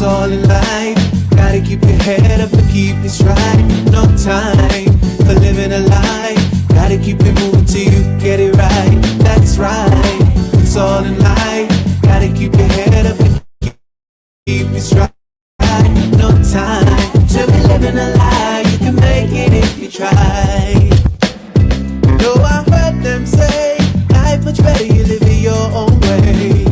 all in life. Gotta keep your head up and keep it straight. No time for living a lie. Gotta keep it moving till you get it right. That's right, it's all in life. Gotta keep your head up and keep it straight. No time to be living a lie. You can make it if you try. No, I heard them say life much better you live it your own way.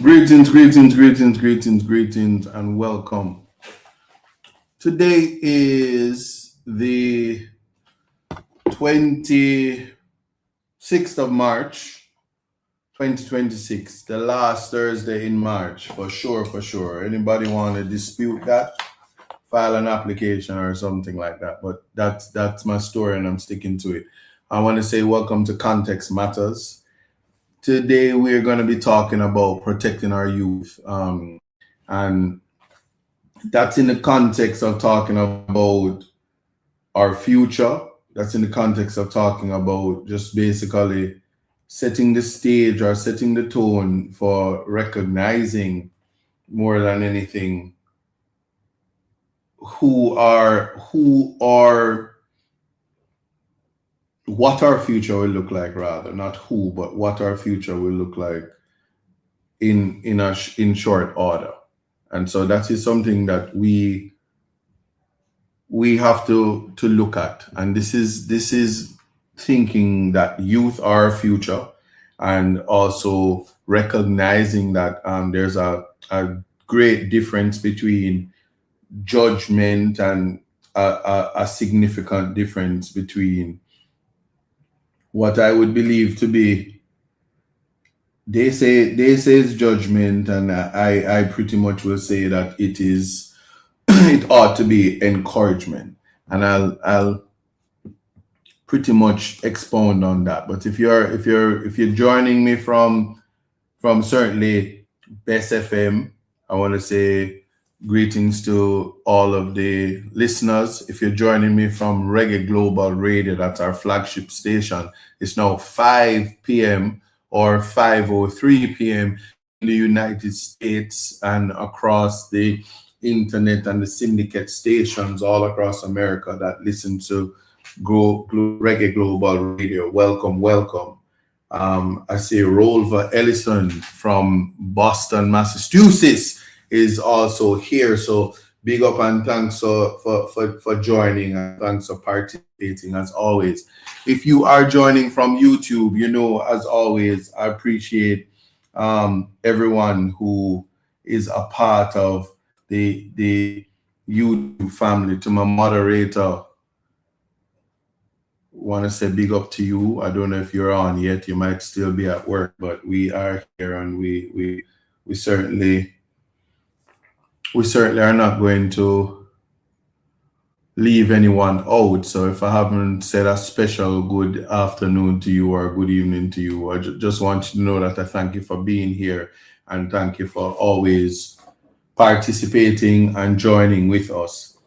Greetings, and welcome. Today is the 26th of March, 2026, the last Thursday in March, for sure. Anybody want to dispute that? File an application or something like that. But that's my story and I'm sticking to it. I want to say welcome to Context Matters. Today we're going to be talking about protecting our youth, and that's in the context of talking about our future. That's in the context of talking about just basically setting the stage or setting the tone for recognizing more than anything what our future will look like, rather not who, but what our future will look like in short order. And so that is something that we have to look at. And this is thinking that youth are our future, and also recognizing that there's a great difference between judgment and a significant difference between what I would believe to be, they say it's judgment, and I pretty much will say that it is it ought to be encouragement, and I'll pretty much expound on that. But if you're joining me from certainly Best FM, I want to say greetings to all of the listeners. If you're joining me from Reggae Global Radio, that's our flagship station. It's now 5 p.m. or 5:03 p.m. in the United States and across the internet and the syndicate stations all across America that listen to Reggae Global Radio. Welcome. I see Rolva Ellison from Boston, Massachusetts is also here. So big up and thanks for joining, and thanks for participating as always. If you are joining from YouTube, as always, I appreciate everyone who is a part of the YouTube family. To my moderator, want to say big up to you. I don't know if you're on yet. You might still be at work, but we are here, and we certainly are not going to leave anyone out. So if I haven't said a special good afternoon to you or good evening to you, I just want you to know that I thank you for being here, and thank you for always participating and joining with us.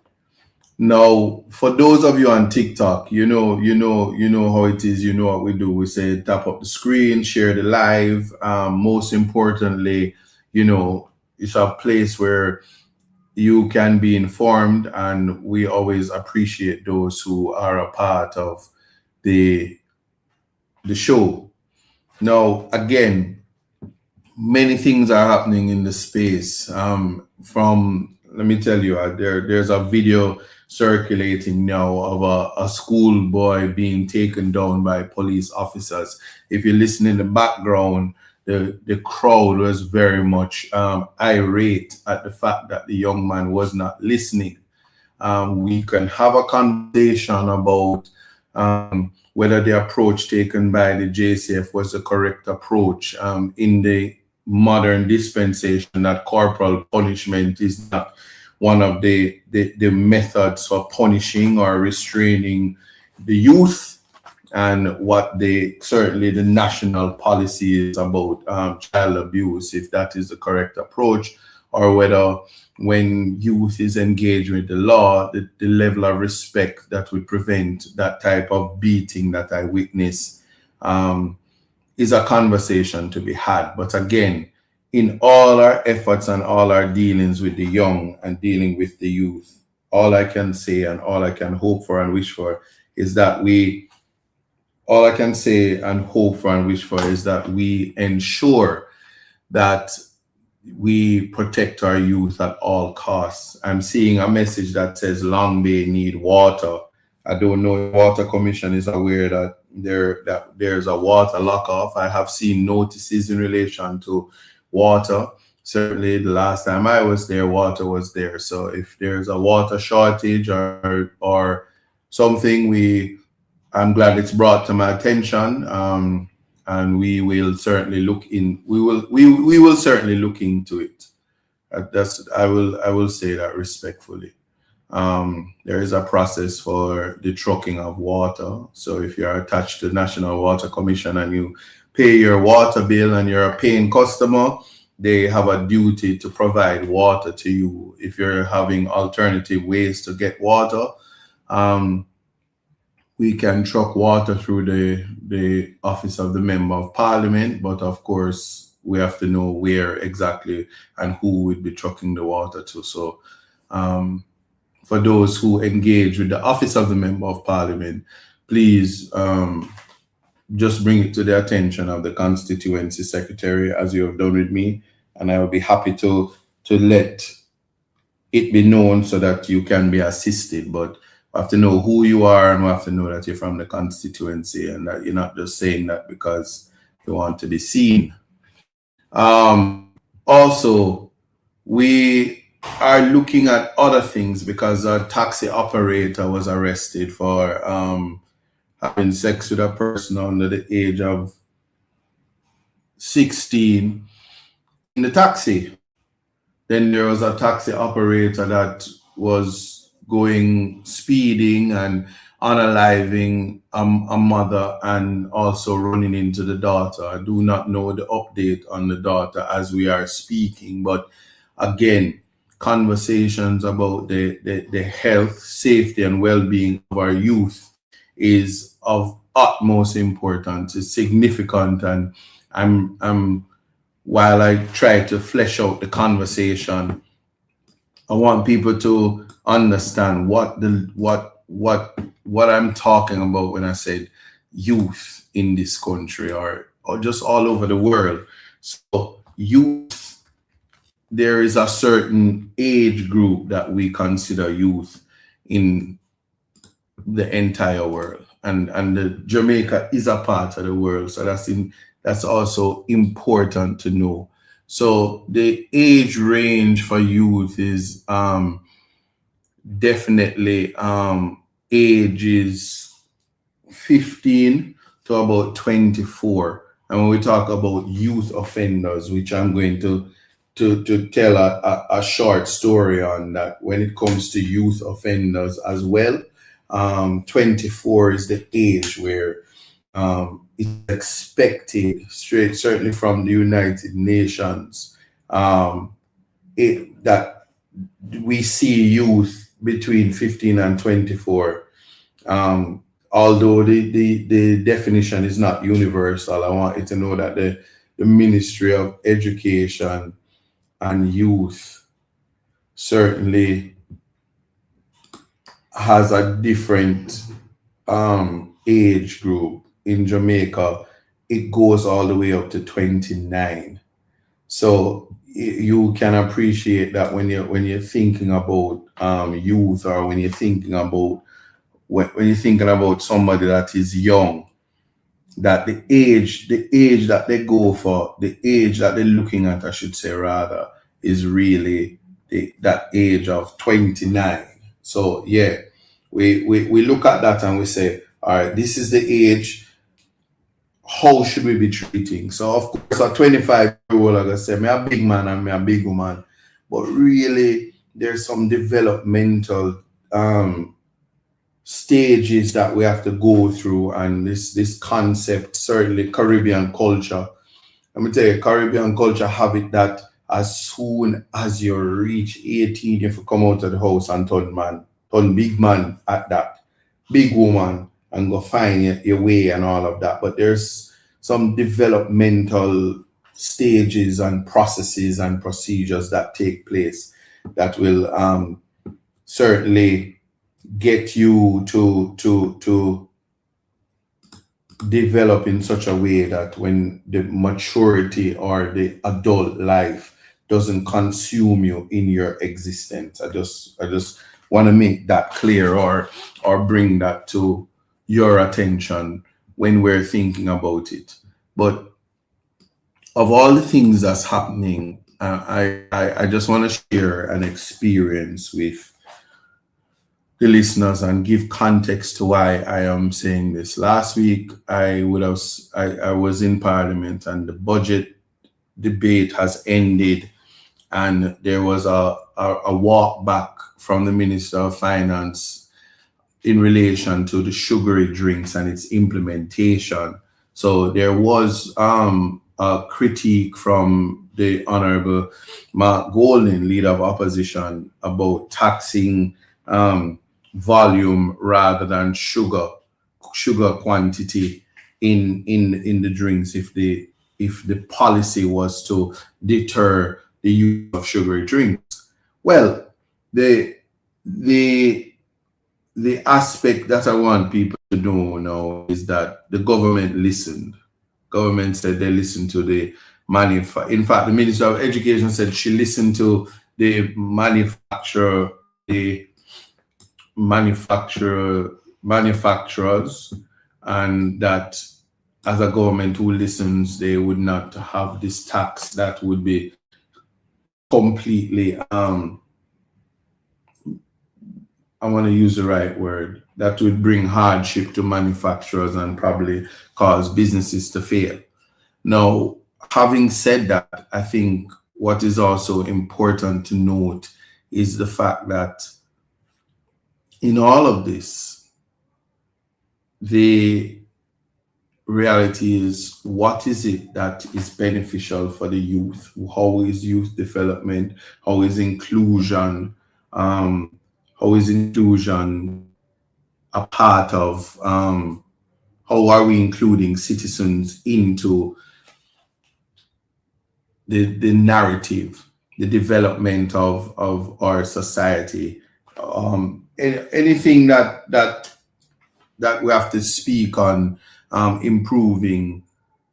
Now, for those of you on TikTok, you know how it is. You know what we do. We say tap up the screen, share the live. Most importantly, it's a place where you can be informed, and we always appreciate those who are a part of the show. Now, again, many things are happening in the space. Let me tell you, there's a video circulating now of a schoolboy being taken down by police officers. If you listen in the background, the crowd was very much irate at the fact that the young man was not listening. We can have a conversation about whether the approach taken by the JCF was the correct approach in the modern dispensation, that corporal punishment is not one of the methods for punishing or restraining the youth, and what certainly the national policy is about child abuse, if that is the correct approach, or whether when youth is engaged with the law, the level of respect that would prevent that type of beating that I witness, um, is a conversation to be had. But again, in all our efforts and all our dealings with the young and dealing with the youth, all I can say and all I can hope for and wish for is that all I can say and hope for and wish for is that we ensure that we protect our youth at all costs. I'm seeing a message that says Long Bay need water. I don't know if Water Commission is aware that there's a water lock off. I have seen notices in relation to water. Certainly the last time I was there, water was there. So if there's a water shortage or something, I'm glad it's brought to my attention. And we will certainly look in. We will certainly look into it. I will say that respectfully. There is a process for the trucking of water. So if you're attached to the National Water Commission and you pay your water bill and you're a paying customer, they have a duty to provide water to you. If you're having alternative ways to get water, um, we can truck water through the office of the Member of Parliament, but of course we have to know where exactly and who would be trucking the water to. So for those who engage with the office of the Member of Parliament, please just bring it to the attention of the constituency secretary, as you have done with me, and I will be happy to let it be known so that you can be assisted. But we have to know who you are, and we have to know that you're from the constituency and that you're not just saying that because you want to be seen. Also, we are looking at other things because a taxi operator was arrested for having sex with a person under the age of 16 in the taxi. Then there was a taxi operator that was going speeding and unaliving a mother and also running into the daughter. I do not know the update on the daughter as we are speaking, but again, conversations about the health, safety, and well-being of our youth is of utmost importance. It's significant, and I'm while I try to flesh out the conversation, I want people to understand what I'm talking about when I said youth in this country or just all over the world. So youth, there is a certain age group that we consider youth in the entire world, and the Jamaica is a part of the world. So that's also important to know. So the age range for youth is definitely ages 15 to about 24. And when we talk about youth offenders, which I'm going to tell a short story on that, when it comes to youth offenders as well, 24 is the age where it's expected, certainly from the United Nations, that we see youth between 15 and 24. Although the definition is not universal, I want you to know that the Ministry of Education and Youth certainly has a different age group. In Jamaica, it goes all the way up to 29. So you can appreciate that when you're thinking about youth, or when you're thinking about somebody that is young, that the age that they go for, the age that they're looking at, I should say rather, is really that age of 29. So yeah, we look at that and we say, all right, this is the age. How should we be treating? So of course, a 25-year-old, like I said, me a big man and me a big woman, but really there's some developmental stages that we have to go through, and this concept, certainly Caribbean culture. Let me tell you, Caribbean culture have it that as soon as you reach 18, if you come out of the house and turn big man at that, big woman, and go find your way and all of that. But there's some developmental stages and processes and procedures that take place that will certainly get you to develop in such a way that when the maturity or the adult life doesn't consume you in your existence. I just want to make that clear, or bring that to your attention when we're thinking about it. But of all the things that's happening, I just want to share an experience with the listeners and give context to why I am saying this. Last week, I was in Parliament, and the budget debate has ended, and there was a walk back from the Minister of Finance in relation to the sugary drinks and its implementation. So there was a critique from the Honorable Mark Golding, Leader of Opposition, about taxing volume rather than sugar quantity in the drinks, if the policy was to deter the use of sugary drinks. Well, the the the aspect that I want people to know now is that the government listened. Government said they listened to the In fact, the Minister of Education said she listened to the the manufacturers, and that as a government who listens, they would not have this tax that would be completely I want to use the right word, that would bring hardship to manufacturers and probably cause businesses to fail. Now, having said that, I think what is also important to note is the fact that in all of this, the reality is, what is it that is beneficial for the youth? How is youth development? How is inclusion? How is inclusion a part of? How are we including citizens into the narrative, the development of our society? Anything that we have to speak on improving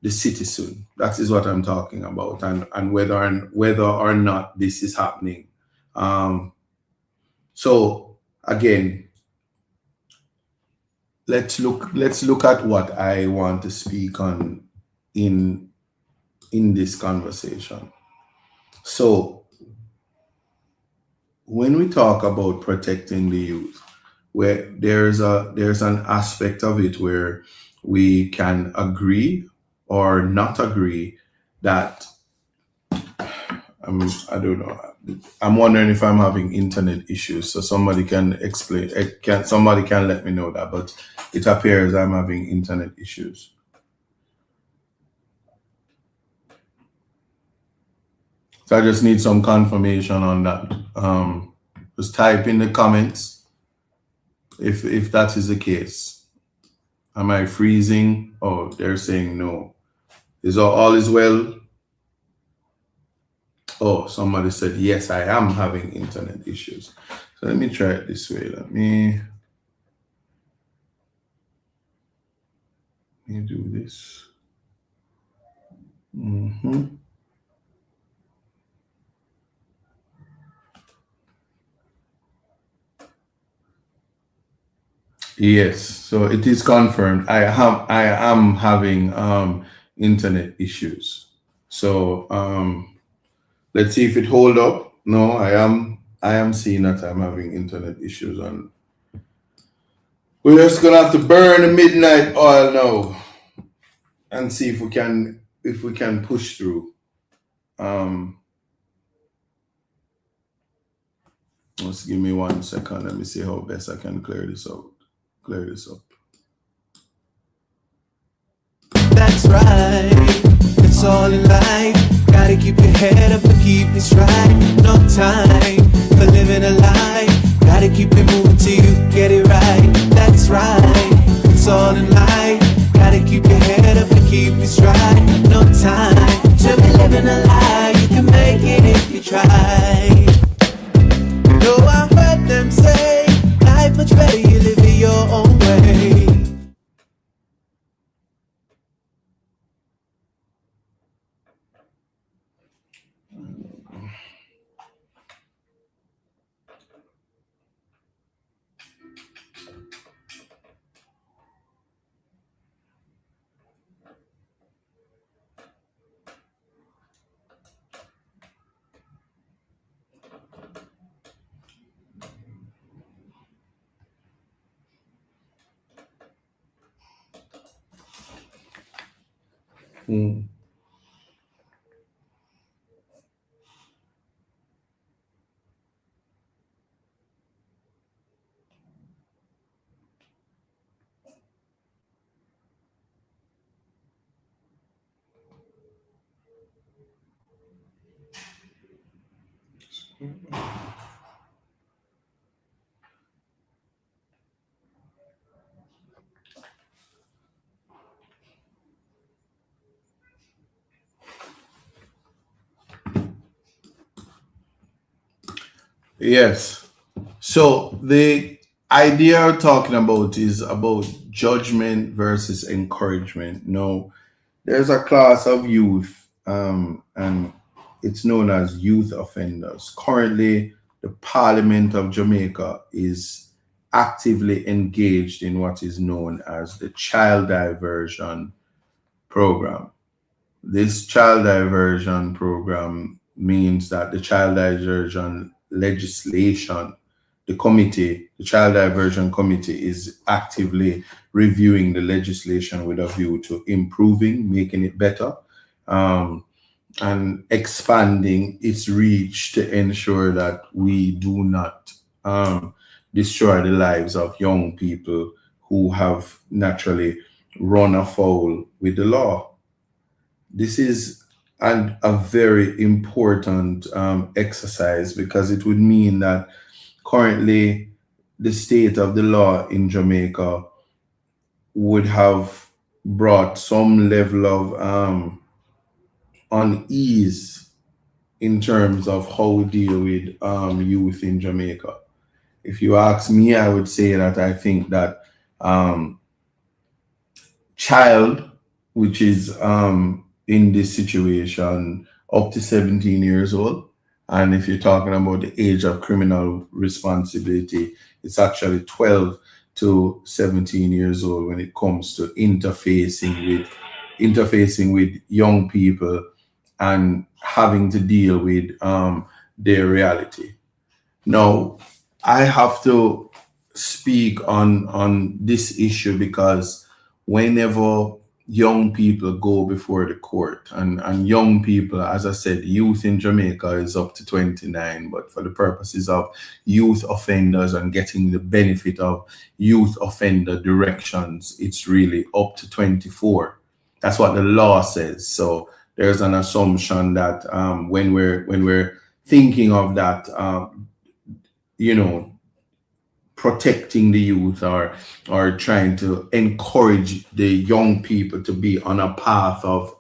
the citizen. That is what I'm talking about, and whether or not this is happening. So again, let's look at what I want to speak on in this conversation. So when we talk about protecting the youth, where there's an aspect of it where we can agree or not agree that I don't know. I'm wondering if I'm having internet issues, so somebody can explain. Somebody can let me know that, but it appears I'm having internet issues. So I just need some confirmation on that. Just type in the comments if that is the case. Am I freezing? Oh, they're saying no. Is all is well? Oh, somebody said yes, I am having internet issues. So let me try it this way. Let me do this. Yes, so it is confirmed. I am having internet issues. So let's see if it hold up. No, I am seeing that I'm having internet issues, and we're just gonna have to burn the midnight oil now and see if we can push through. Just give me 1 second. Let me see how best I can clear this up. That's right, it's all in life. Gotta keep your head up and keep it straight. No time for living a lie. Gotta keep it moving till you get it right. That's right, it's all in life. Gotta keep your head up and keep it straight. No time to be living a lie. You can make it if you try. No, I heard them say life much better you live it your own way. Mm. Yes. So the idea we're talking about is about judgment versus encouragement. No, there's a class of youth, and it's known as youth offenders. Currently, the Parliament of Jamaica is actively engaged in what is known as the child diversion program. This child diversion program means that the child diversion legislation, the child diversion committee is actively reviewing the legislation with a view to improving, making it better, um, and expanding its reach to ensure that we do not destroy the lives of young people who have naturally run afoul with the law. This is a very important exercise because it would mean that currently the state of the law in Jamaica would have brought some level of unease in terms of how we deal with youth in Jamaica. If you ask me, I would say that I think that um, child, which is in this situation up to 17 years old. And if you're talking about the age of criminal responsibility, it's actually 12 to 17 years old when it comes to interfacing with young people and having to deal with their reality. Now, I have to speak on this issue because whenever young people go before the court, and young people, as I said, youth in Jamaica is up to 29, but for the purposes of youth offenders and getting the benefit of youth offender directions, it's really up to 24. That's what the law says. So there's an assumption that when we're thinking of that, you know, protecting the youth, or trying to encourage the young people to be on a path of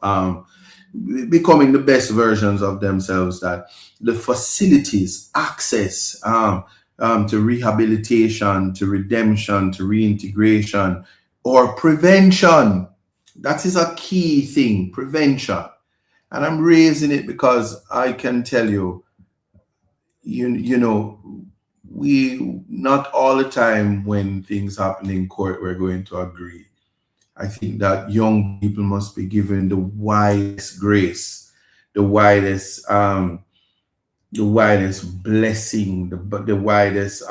becoming the best versions of themselves, that the facilities, access to rehabilitation, to redemption, to reintegration, or prevention, that is a key thing, prevention. And I'm raising it because I can tell you, you know, we not all the time when things happen in court we're going to agree. I think that young people must be given the widest grace, the widest blessing, the widest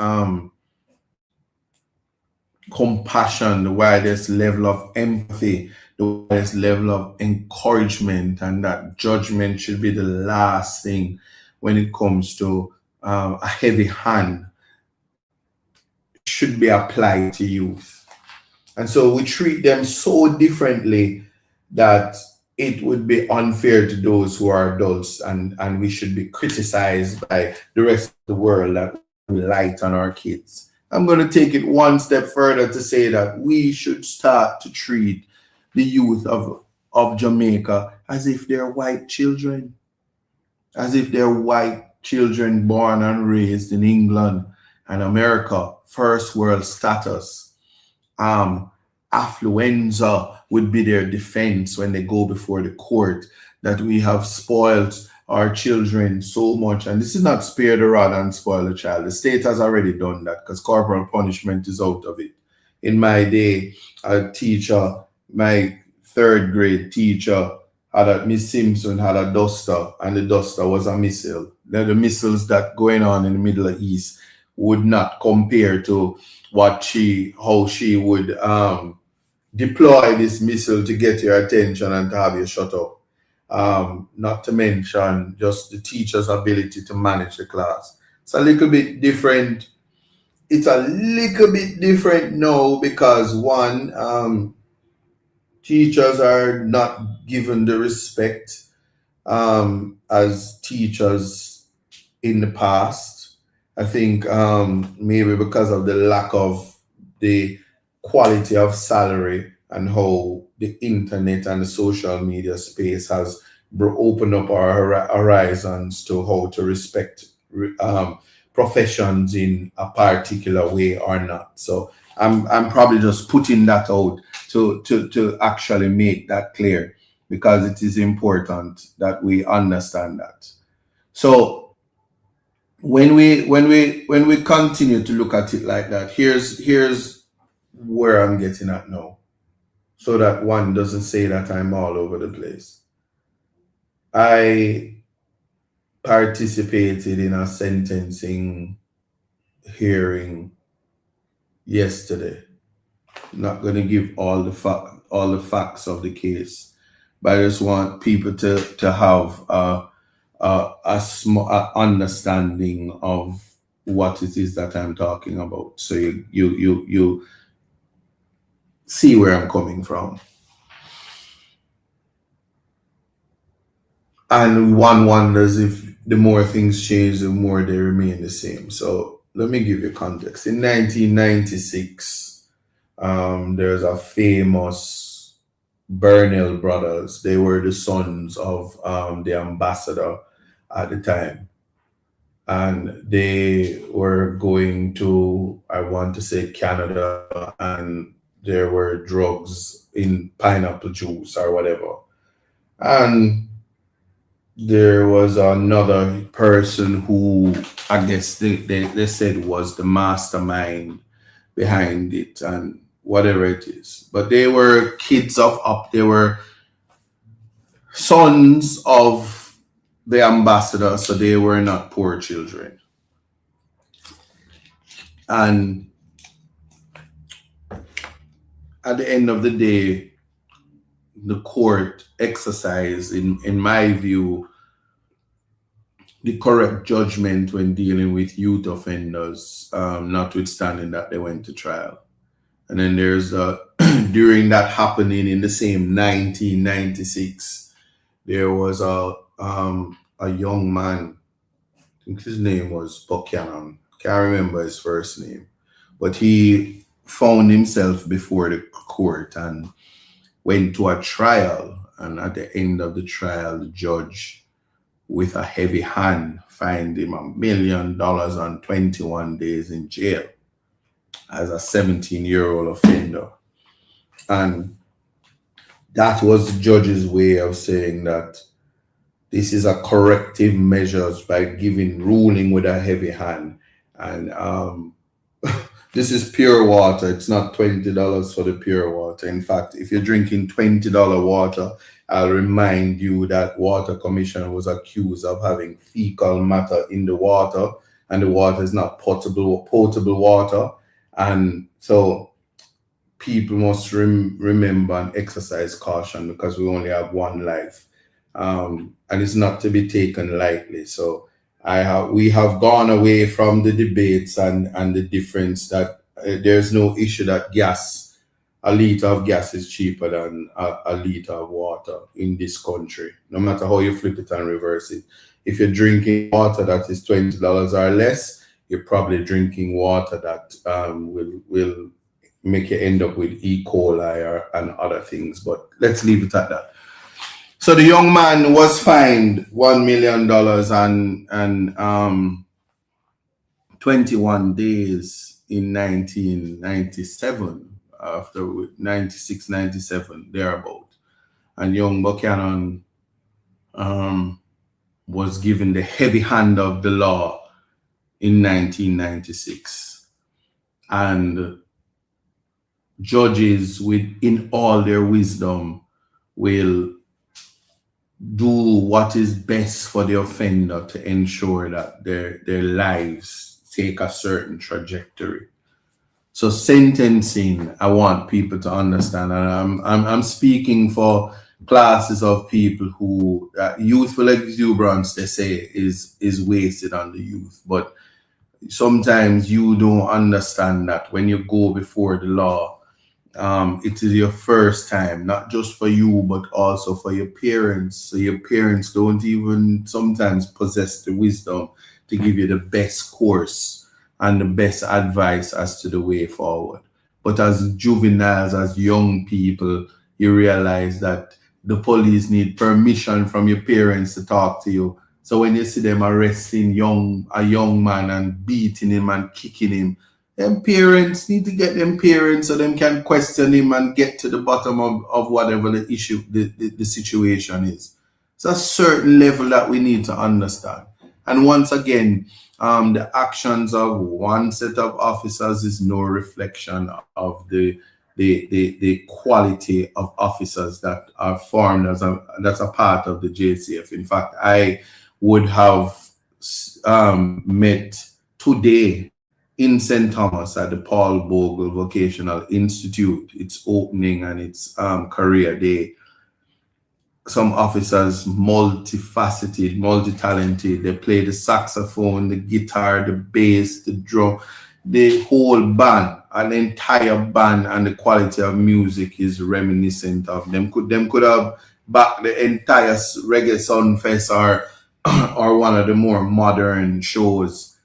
compassion, the widest level of empathy, the widest level of encouragement, and that judgment should be the last thing when it comes to a heavy hand should be applied to youth. And so we treat them so differently that it would be unfair to those who are adults, and we should be criticized by the rest of the world that we light on our kids. I'm going to take it one step further to say that we should start to treat the youth of Jamaica as if they're white children, as if they're white children born and raised in England and America, first world status. um, Affluenza would be their defense when they go before the court, that we have spoiled our children so much. And this is not spare the rod and spoil the child. The state has already done that because corporal punishment is out of it. In my day, a teacher, my third grade teacher, had a Miss Simpson had a duster, and the duster was a missile. Now, the missiles that going on in the Middle East would not compare to how she would deploy this missile to get your attention and to have you shut up. Not to mention just the teacher's ability to manage the class. It's a little bit different. It's a little bit different now because one, teachers are not given the respect as teachers in the past. I think maybe because of the lack of the quality of salary and how the internet and the social media space has opened up our horizons to how to respect professions in a particular way or not. So I'm probably just putting that out to actually make that clear, because it is important that we understand that. So when we continue to look at it like that, here's where I'm getting at now, so that one doesn't say that I'm all over the place. I participated in a sentencing hearing yesterday. Not going to give all the facts of the case, but I just want people to have a small understanding of what it is that I'm talking about, so you see where I'm coming from. And one wonders if the more things change, the more they remain the same. So let me give you context. In 1996, there's a famous Burnell brothers. They were the sons of the ambassador at the time. And they were going to, I want to say, Canada, and there were drugs in pineapple juice or whatever. And there was another person who I guess they said was the mastermind behind it and whatever it is. But they were kids of up, they were sons of the ambassador, so they were not poor children. And at the end of the day, the court exercised, in my view, the correct judgment when dealing with youth offenders, notwithstanding that they went to trial. And then there's during that happening in the same 1996, there was a young man. I think his name was Buchanan. Can't remember his first name, but he found himself before the court and went to a trial. And at the end of the trial, the judge, with a heavy hand, fined him $1 million and 21 days in jail as a 17-year-old offender. And that was the judge's way of saying that this is a corrective measures by ruling with a heavy hand. And this is pure water. It's not $20 for the pure water. In fact, if you're drinking $20 water, I'll remind you that Water Commissioner was accused of having fecal matter in the water, and the water is not potable water. And so people must remember and exercise caution, because we only have one life, and it's not to be taken lightly. So we have gone away from the debates and the difference that there's no issue that gas a liter of gas is cheaper than a liter of water in this country, no matter how you flip it and reverse it. If you're drinking water that is $20 or less, you're probably drinking water that will make you end up with E. coli and other things. But let's leave it at that. So the young man was fined $1 million and 21 days in 1997, after 96, 97, thereabout. And young Buchanan was given the heavy hand of the law in 1996. And judges, in all their wisdom, will do what is best for the offender to ensure that their lives take a certain trajectory. So sentencing, I want people to understand, and I'm speaking for classes of people who youthful exuberance, they say, is wasted on the youth. But sometimes you don't understand that when you go before the law, it is your first time, not just for you, but also for your parents. So your parents don't even sometimes possess the wisdom to give you the best course and the best advice as to the way forward. But as juveniles, as young people, you realize that the police need permission from your parents to talk to you. So when you see them arresting a young man and beating him and kicking him, them parents need to get them parents so them can question him and get to the bottom of whatever the issue, the situation is. It's a certain level that we need to understand. And once again, the actions of one set of officers is no reflection of the quality of officers that are formed that's a part of the JCF. In fact, I would have met today in St. Thomas at the Paul Bogle Vocational Institute, its opening and its career day. Some officers, multifaceted, multi-talented. They play the saxophone, the guitar, the bass, the drum, the whole band, an entire band, and the quality of music is reminiscent of them. Could have backed the entire Reggae Sunfest or one of the more modern shows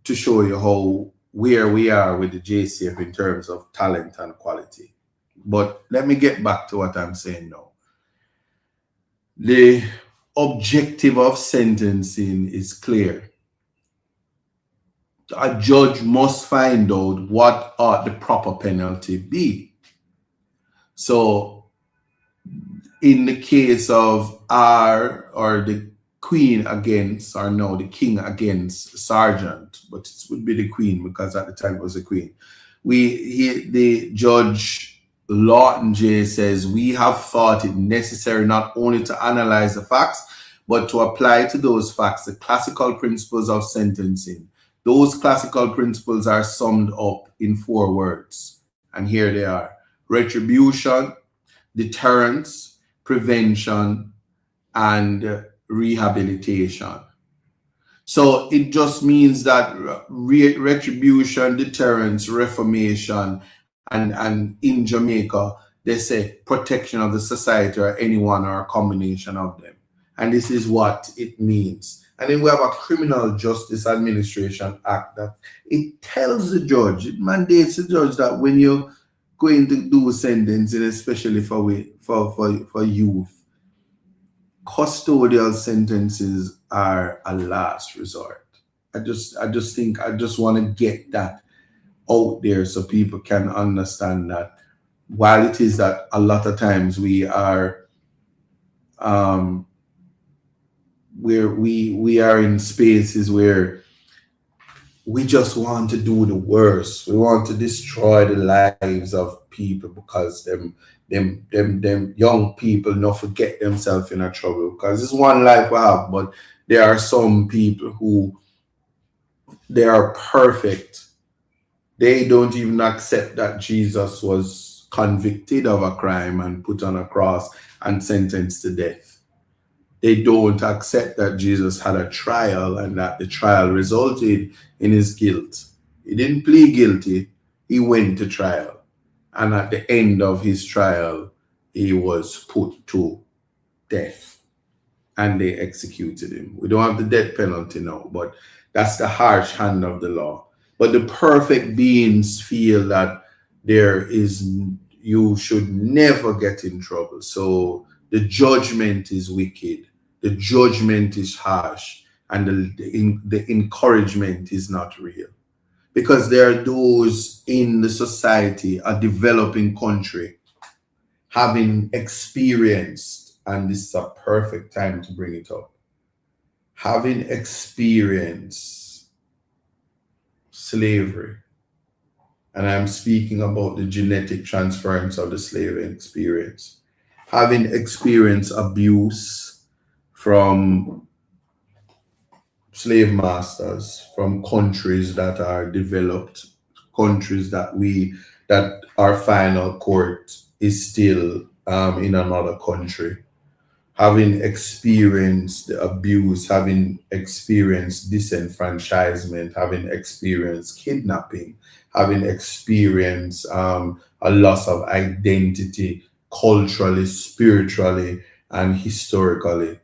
to show you where we are with the JCF in terms of talent and quality. But let me get back to what I'm saying now. The objective of sentencing is clear. A judge must find out what ought the proper penalty be. So in the case of the Queen against, or no, the King against Sergeant, but it would be the Queen because at the time it was the Queen. The Judge Lawton J says, we have thought it necessary not only to analyze the facts, but to apply to those facts the classical principles of sentencing. Those classical principles are summed up in 4 words, and here they are: retribution, deterrence, prevention, and rehabilitation. So it just means that retribution, deterrence, reformation, and in Jamaica, they say protection of the society or anyone or a combination of them. And this is what it means. And then we have a Criminal Justice Administration Act that it tells the judge, it mandates the judge that when you're going to do sentencing, especially for youth, custodial sentences are a last resort. I just want to get that out there so people can understand that while it is that a lot of times we are we are in spaces where we just want to do the worst. We want to destroy the lives of people because them young people not forget themselves in a trouble, because it's one life we have, but there are some people who they are perfect. They don't even accept that Jesus was convicted of a crime and put on a cross and sentenced to death. They don't accept that Jesus had a trial and that the trial resulted in his guilt. He didn't plead guilty. He went to trial. And at the end of his trial, he was put to death and they executed him. We don't have the death penalty now, but that's the harsh hand of the law. But the perfect beings feel that you should never get in trouble. So the judgment is wicked, the judgment is harsh, and the encouragement is not real. Because there are those in the society, a developing country, having experienced, and this is a perfect time to bring it up, having experienced slavery. And I'm speaking about the genetic transference of the slave experience. Having experienced abuse from slave masters, from countries that are developed, countries that our final court is still in another country, having experienced the abuse, having experienced disenfranchisement, having experienced kidnapping, having experienced a loss of identity culturally, spiritually, and historically,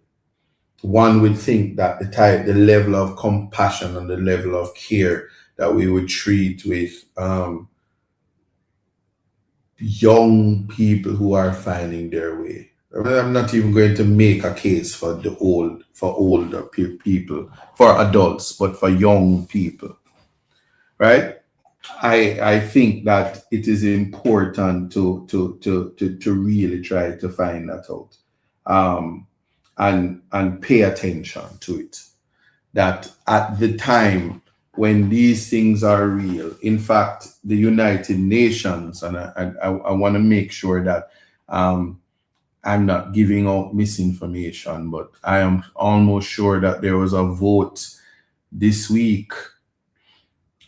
one would think that the level of compassion and the level of care that we would treat with young people who are finding their way. I'm not even going to make a case for older people, for adults, but for young people, right? I think that it is important to really try to find that out, and pay attention to it. That at the time when these things are real, in fact, the United Nations, and I want to make sure that I'm not giving out misinformation, but I am almost sure that there was a vote this week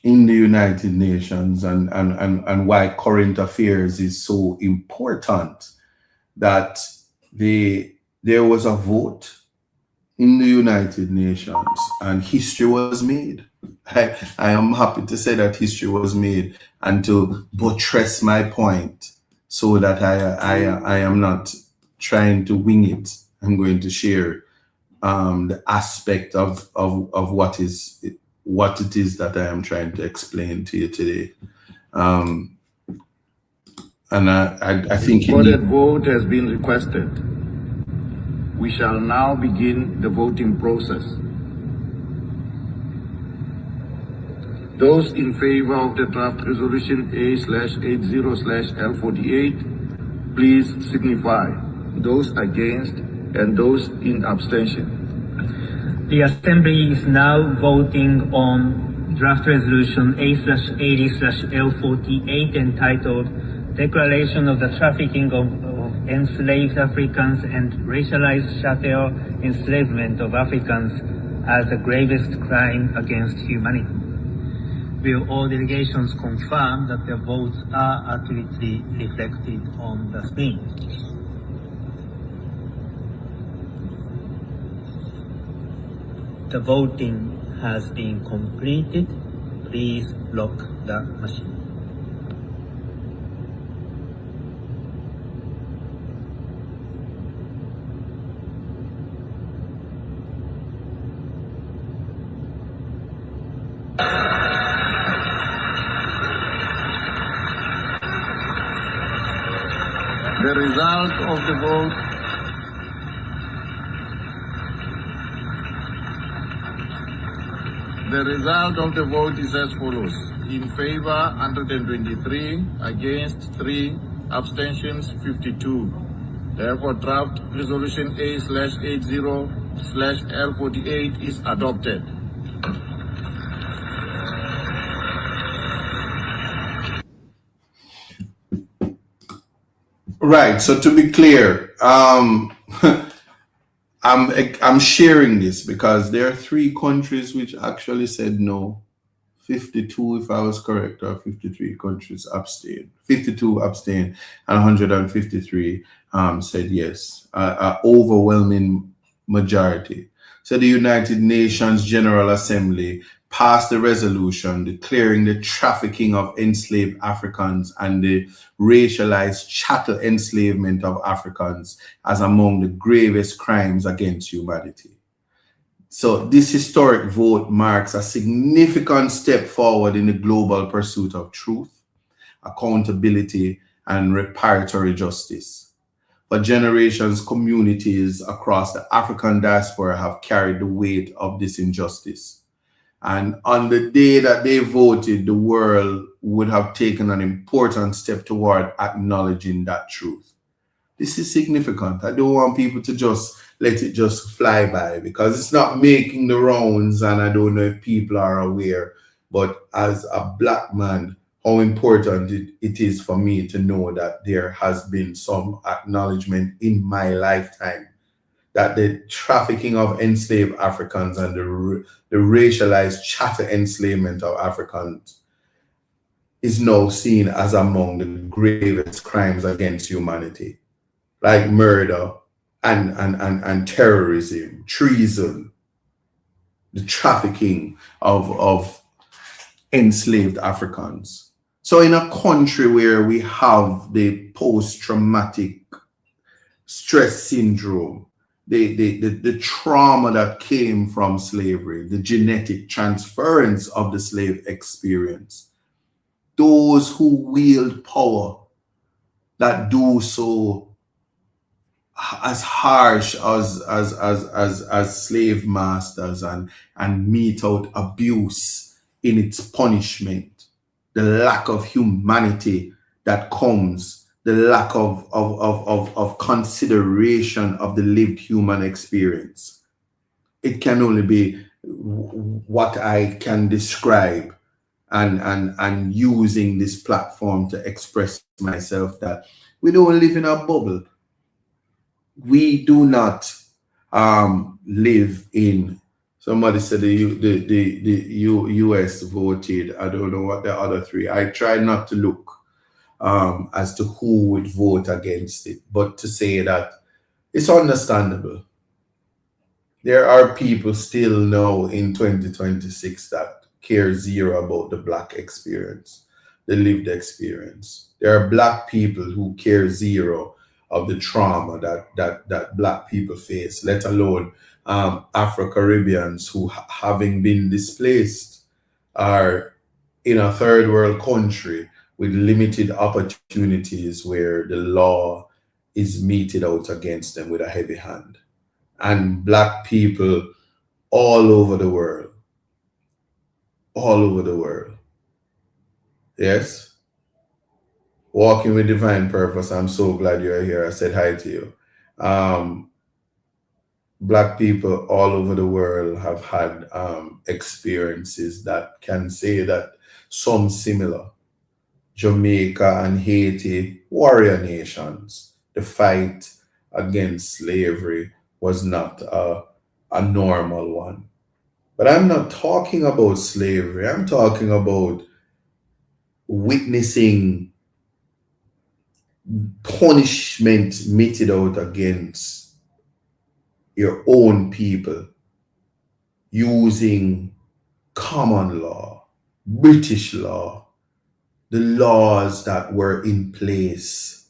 in the United Nations, and why current affairs is so important, that there was a vote in the United Nations and history was made. I am happy to say that history was made, and to buttress my point so that I am not trying to wing it. I'm going to share the aspect of what it is that I am trying to explain to you today. And I think recorded vote has been requested. We shall now begin the voting process. Those in favor of the draft resolution A/80/L48, please signify. Those against and those in abstention. The Assembly is now voting on draft resolution A/80/L48 entitled Declaration of the Trafficking of Enslaved Africans and Racialized Chattel Enslavement of Africans as the gravest crime against humanity. Will all delegations confirm that their votes are accurately reflected on the screen? The voting has been completed. Please lock the machine. The result of the vote is as follows. In favor, 123, against 3, abstentions 52. Therefore, draft resolution A/80/L48 is adopted. Right. So to be clear, I'm sharing this because there are 3 countries which actually said no. 52, if I was correct, or 53 countries abstained. 52 abstained, and 153 said yes. An overwhelming majority. So the United Nations General Assembly passed the resolution declaring the trafficking of enslaved Africans and the racialized chattel enslavement of Africans as among the gravest crimes against humanity. So this historic vote marks a significant step forward in the global pursuit of truth, accountability, and reparatory justice. For generations, communities across the African diaspora have carried the weight of this injustice. And on the day that they voted, the world would have taken an important step toward acknowledging that truth. This is significant. I don't want people to just let it just fly by because it's not making the rounds, and I don't know if people are aware. But as a Black man, how important it is for me to know that there has been some acknowledgement in my lifetime that the trafficking of enslaved Africans and the racialized chattel enslavement of Africans is now seen as among the gravest crimes against humanity, like murder and terrorism, treason, the trafficking of enslaved Africans. So in a country where we have the post-traumatic stress syndrome, the trauma that came from slavery, the genetic transference of the slave experience, those who wield power that do so as harsh as slave masters and mete out abuse in its punishment, the lack of humanity that comes, the lack of consideration of the lived human experience. It can only be what I can describe and using this platform to express myself, that we don't live in a bubble. We do not live in, somebody said the US voted, I don't know what the other three, I try not to look as to who would vote against it, but to say that it's understandable. There are people still now in 2026 that care zero about the Black experience, the lived experience. There are Black people who care zero of the trauma that Black people face, let alone Afro-Caribbeans who, having been displaced, are in a third world country with limited opportunities where the law is meted out against them with a heavy hand. And Black people all over the world, yes? Walking with divine purpose, I'm so glad you're here. I said hi to you. Black people all over the world have had experiences that can say that some similar. Jamaica and Haiti, warrior nations. The fight against slavery was not a normal one. But I'm not talking about slavery. I'm talking about witnessing punishment meted out against your own people using common law, British law, the laws that were in place.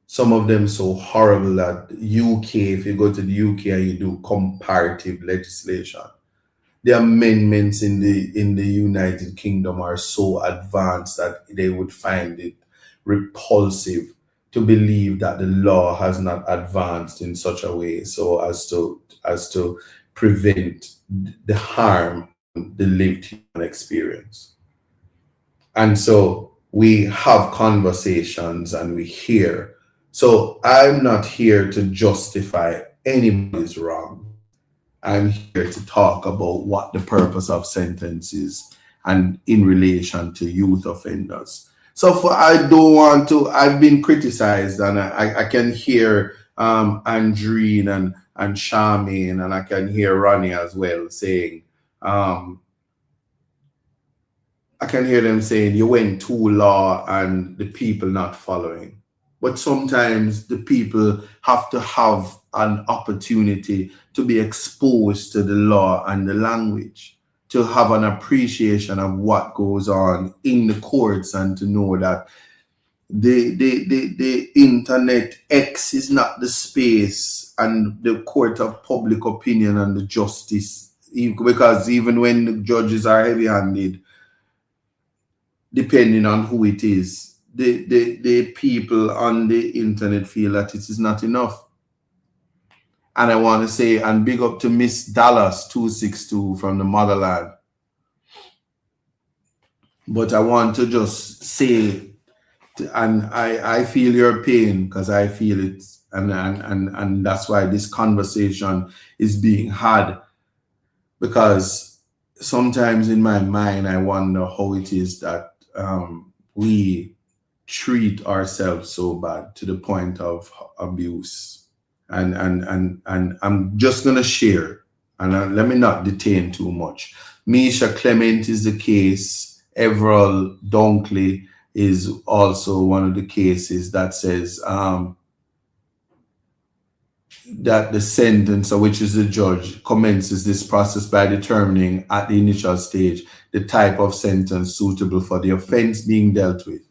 Some of them so horrible that UK, if you go to the UK and you do comparative legislation, the amendments in the United Kingdom are so advanced that they would find it repulsive to believe that the law has not advanced in such a way so as to prevent the harm, the lived human experience. And so we have conversations and we hear. So I'm not here to justify anybody's wrong. I'm here to talk about what the purpose of sentence is and in relation to youth offenders. So I don't want to, I've been criticized, and I can hear Andreen and Charmaine, and I can hear Ronnie as well saying, I can hear them saying you went too law and the people not following. But sometimes the people have to have an opportunity to be exposed to the law and the language, to have an appreciation of what goes on in the courts and to know that the internet X is not the space and the court of public opinion and the justice, because even when the judges are heavy-handed, depending on who it is, the people on the internet feel that it is not enough. And I want to say, and big up to Miss Dallas 262 from the motherland. But I want to just say, and I feel your pain because I feel it, and that's why this conversation is being had, because sometimes in my mind I wonder how it is that we treat ourselves so bad to the point of abuse. And I'm just gonna share, and let me not detain too much. Misha Clement is the case. Everall Dunkley is also one of the cases that says that the sentencer, which is the judge, commences this process by determining at the initial stage the type of sentence suitable for the offense being dealt with.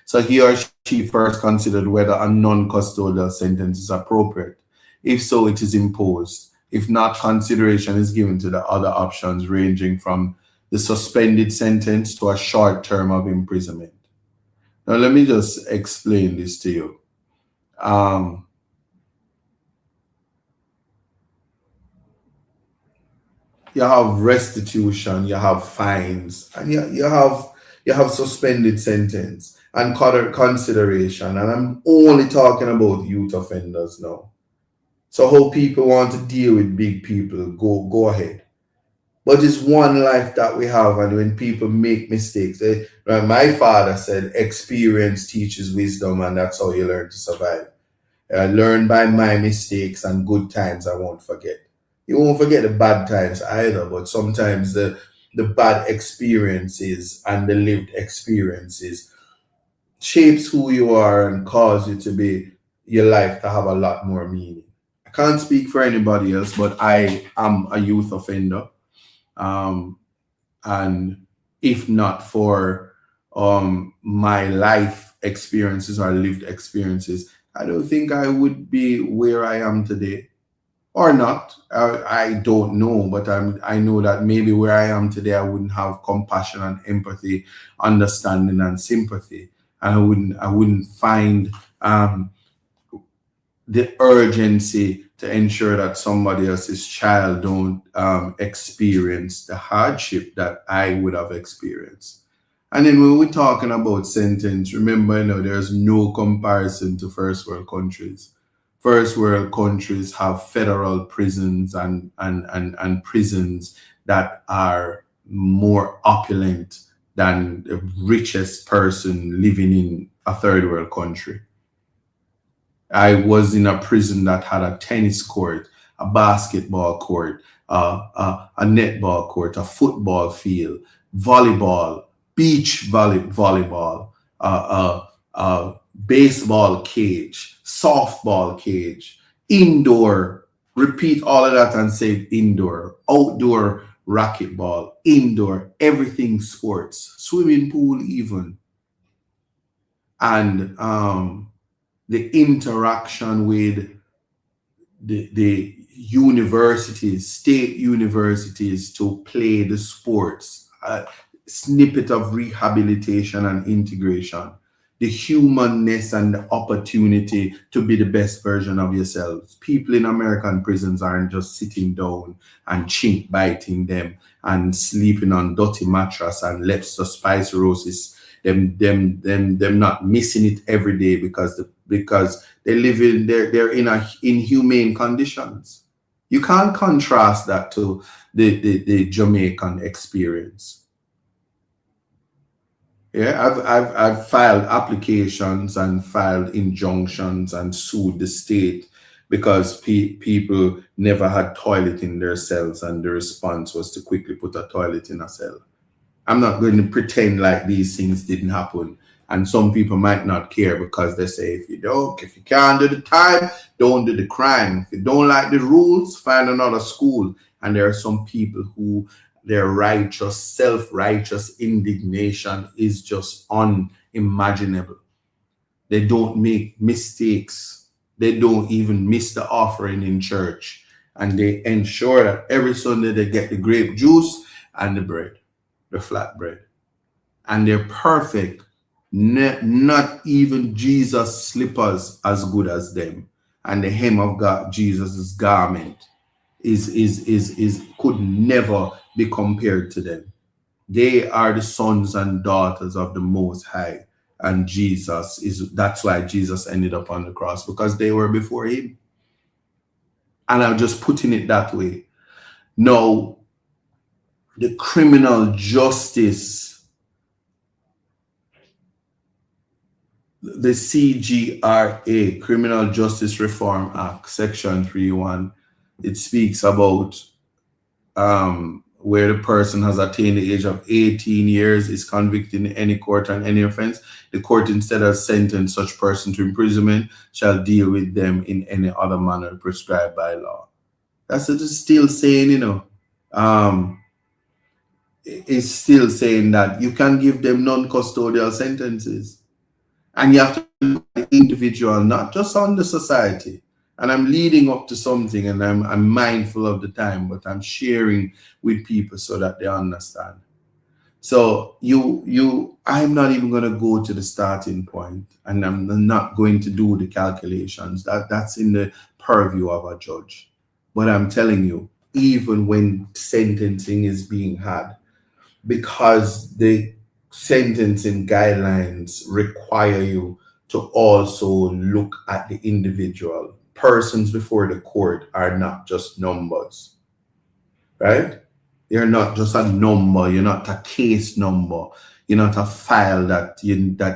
So he or she first considered whether a non-custodial sentence is appropriate. If so, it is imposed. If not, consideration is given to the other options ranging from the suspended sentence to a short term of imprisonment. Now, let me just explain this to you. You have restitution, you have fines, and you have suspended sentence and consideration. And I'm only talking about youth offenders now. So how people want to deal with big people, go ahead. But it's one life that we have, and when people make mistakes, my father said, experience teaches wisdom, and that's how you learn to survive. I learn by my mistakes, and good times I won't forget. You won't forget the bad times either, but sometimes the bad experiences and the lived experiences shapes who you are and cause you to be, your life to have a lot more meaning. I can't speak for anybody else, but I am a youth offender. And if not for my life experiences or lived experiences, I don't think I would be where I am today. Or not, I don't know, but I know that maybe where I am today, I wouldn't have compassion and empathy, understanding and sympathy, and I wouldn't find the urgency to ensure that somebody else's child don't experience the hardship that I would have experienced. And then when we're talking about sentence, remember, there's no comparison to first world countries. First world countries have federal prisons and prisons that are more opulent than the richest person living in a third world country. I was in a prison that had a tennis court, a basketball court, a netball court, a football field, volleyball, beach volleyball, baseball cage, softball cage, indoor, repeat all of that and say indoor, outdoor racquetball, indoor, everything sports, swimming pool even. And the interaction with the universities, state universities, to play the sports, snippet of rehabilitation and integration, the humanness and the opportunity to be the best version of yourselves. People in American prisons aren't just sitting down and chink biting them and sleeping on dirty mattress and leptospirosis. Them not missing it every day because they live in they're in inhumane conditions. You can't contrast that to the Jamaican experience. Yeah, I've filed applications and filed injunctions and sued the state because people never had toilet in their cells, and the response was to quickly put a toilet in a cell. I'm not going to pretend like these things didn't happen. And some people might not care because they say, if you can't do the time, don't do the crime. If you don't like the rules, find another school. And there are some people who Their righteous, self-righteous indignation is just unimaginable. They don't make mistakes. They don't even miss the offering in church. And they ensure that every Sunday they get the grape juice and the bread, the flat bread. And they're perfect. Not even Jesus' slippers as good as them. And the hem of God, Jesus' garment is could never be compared to them. They are the sons and daughters of the Most High. And that's why Jesus ended up on the cross, because they were before him. And I'm just putting it that way. Now, the criminal justice, the CGRA, Criminal Justice Reform Act, Section 3.1, it speaks about where the person has attained the age of 18 years, is convicted in any court on any offense, the court, instead of sentence such person to imprisonment, shall deal with them in any other manner prescribed by law. That's what it's still saying, it's still saying that you can give them non-custodial sentences. And you have to look at the individual, not just on the society. And I'm leading up to something, and I'm mindful of the time, but I'm sharing with people so that they understand. So I'm not even going to go to the starting point, and I'm not going to do the calculations. That's in the purview of a judge. But I'm telling you, even when sentencing is being had, because the sentencing guidelines require you to also look at the individual. Persons before the court are not just numbers, right? You're not just a number. You're not a case number. You're not a file that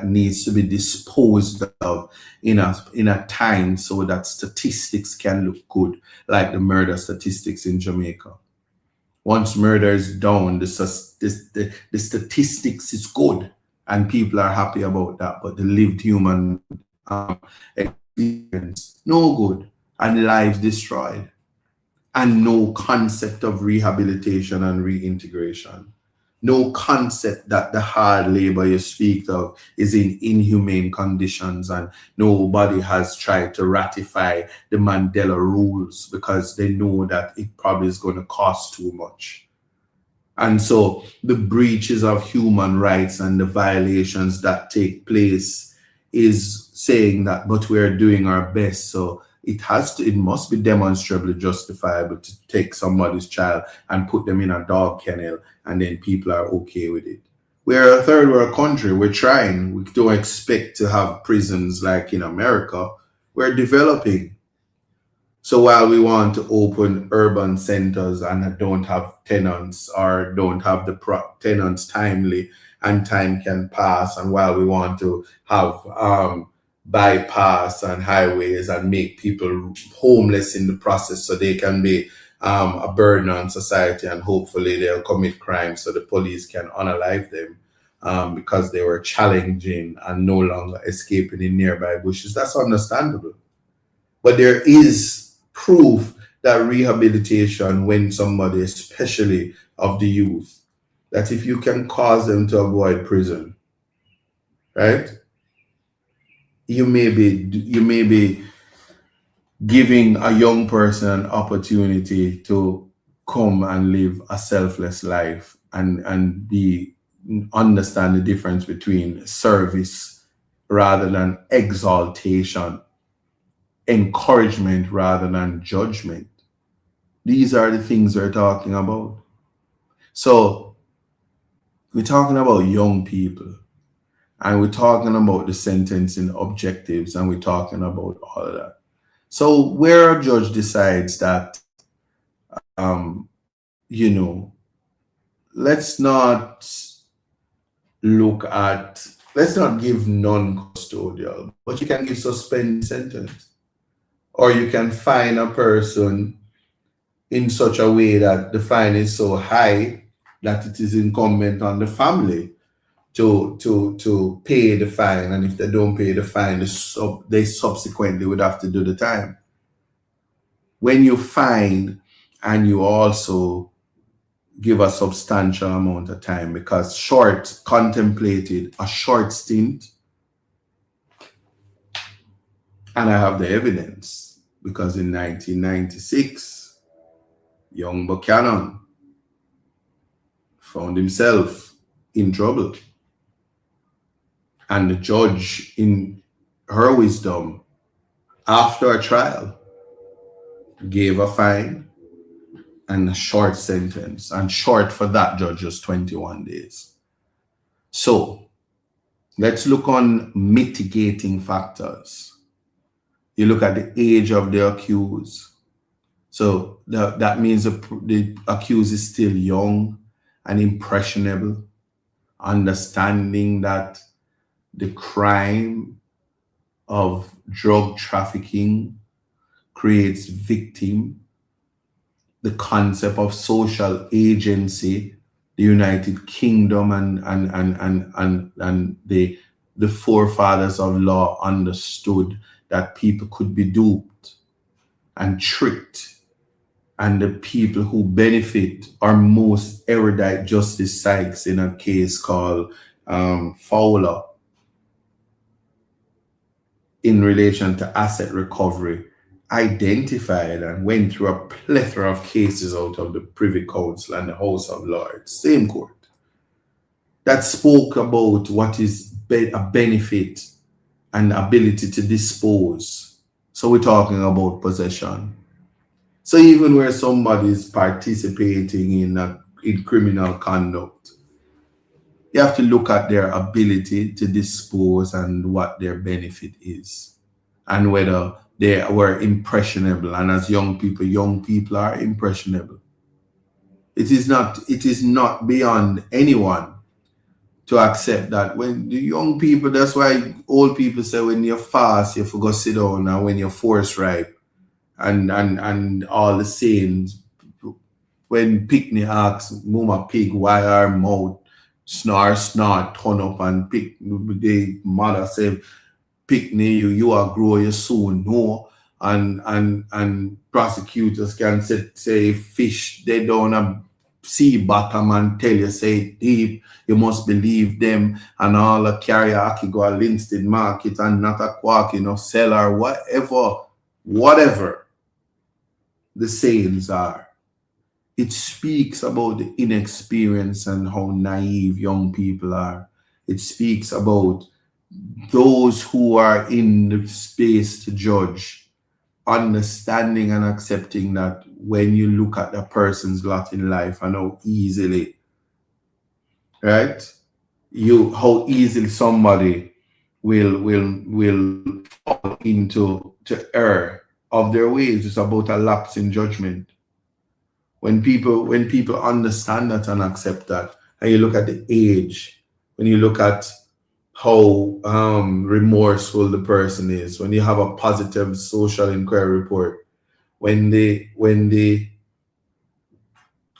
needs to be disposed of in a time so that statistics can look good, like the murder statistics in Jamaica. Once murder is down, the statistics is good, and people are happy about that. But the lived human experience, no good, and lives destroyed, and no concept of rehabilitation and reintegration. No concept that the hard labor you speak of is in inhumane conditions, and nobody has tried to ratify the Mandela rules because they know that it probably is going to cost too much. And so the breaches of human rights and the violations that take place is saying that, but we're doing our best. So it must be demonstrably justifiable to take somebody's child and put them in a dog kennel, and then people are okay with it. We're a third world country. We're trying. We don't expect to have prisons like in America. We're developing. So while we want to open urban centers and don't have tenants, or don't have the tenants timely, and time can pass, and while we want to have bypass and highways and make people homeless in the process so they can be a burden on society, and hopefully they'll commit crime so the police can unalive them because they were challenging and no longer escaping in nearby bushes. That's understandable. But there is proof that rehabilitation, when somebody, especially of the youth, that if you can cause them to avoid prison, right, you may be giving a young person an opportunity to come and live a selfless life and understand the difference between service rather than exaltation, encouragement rather than judgment. These are the things we're talking about. So we're talking about young people, and we're talking about the sentencing objectives, and we're talking about all of that. So where a judge decides that, let's not give non-custodial, but you can give suspended sentence. Or you can fine a person in such a way that the fine is so high that it is incumbent on the family to pay the fine, and if they don't pay the fine, they subsequently would have to do the time. When you fine and you also give a substantial amount of time, because Short contemplated a short stint, and I have the evidence, because in 1996, young Buchanan found himself in trouble, and the judge, in her wisdom, after a trial, gave a fine and a short sentence, and short for that judge was 21 days. So let's look on mitigating factors. You look at the age of the accused. So that means the accused is still young and impressionable, understanding that the crime of drug trafficking creates victim, the concept of social agency, the United Kingdom and the forefathers of law understood that people could be duped and tricked, and the people who benefit are most erudite. Justice Sykes, in a case called Fowler, in relation to asset recovery, identified and went through a plethora of cases out of the Privy Council and the House of Lords, same court, that spoke about what is a benefit and ability to dispose. So we're talking about possession. So even where somebody is participating in criminal conduct, you have to look at their ability to dispose and what their benefit is, and whether they were impressionable. And as young people are impressionable. It is not beyond anyone to accept that when the young people, that's why old people say when you're fast, you forgot to sit down, and when you're force ripe, and all the sayings. When Pickney asks Mama Pig why her mouth snort, turn up, and pick the mother say, Pickney, you are grow you soon, no. And prosecutors can say fish they down a sea bottom and tell you say deep, you must believe them, and all the carrier aki go a Linstead market and not a Quark, seller, whatever the sayings are. It speaks about the inexperience and how naive young people are. It speaks about those who are in the space to judge, understanding and accepting that when you look at the person's lot in life and how easily, right? How easily somebody will fall into error of their ways. It's about a lapse in judgment. When people understand that and accept that, and you look at the age, when you look at how remorseful the person is, when you have a positive social inquiry report, when the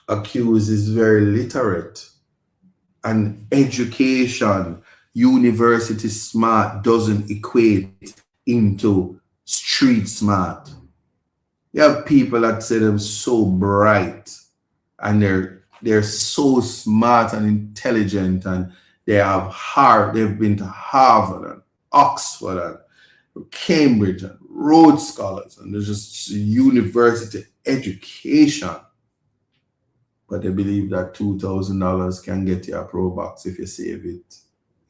accused is very literate, and education, university smart doesn't equate into street smart. You have people that say they're so bright and they're so smart and intelligent, and they've been to Harvard and Oxford and Cambridge and Rhodes Scholars, and there's just university education. But they believe that $2,000 can get you a Pro Box if you save it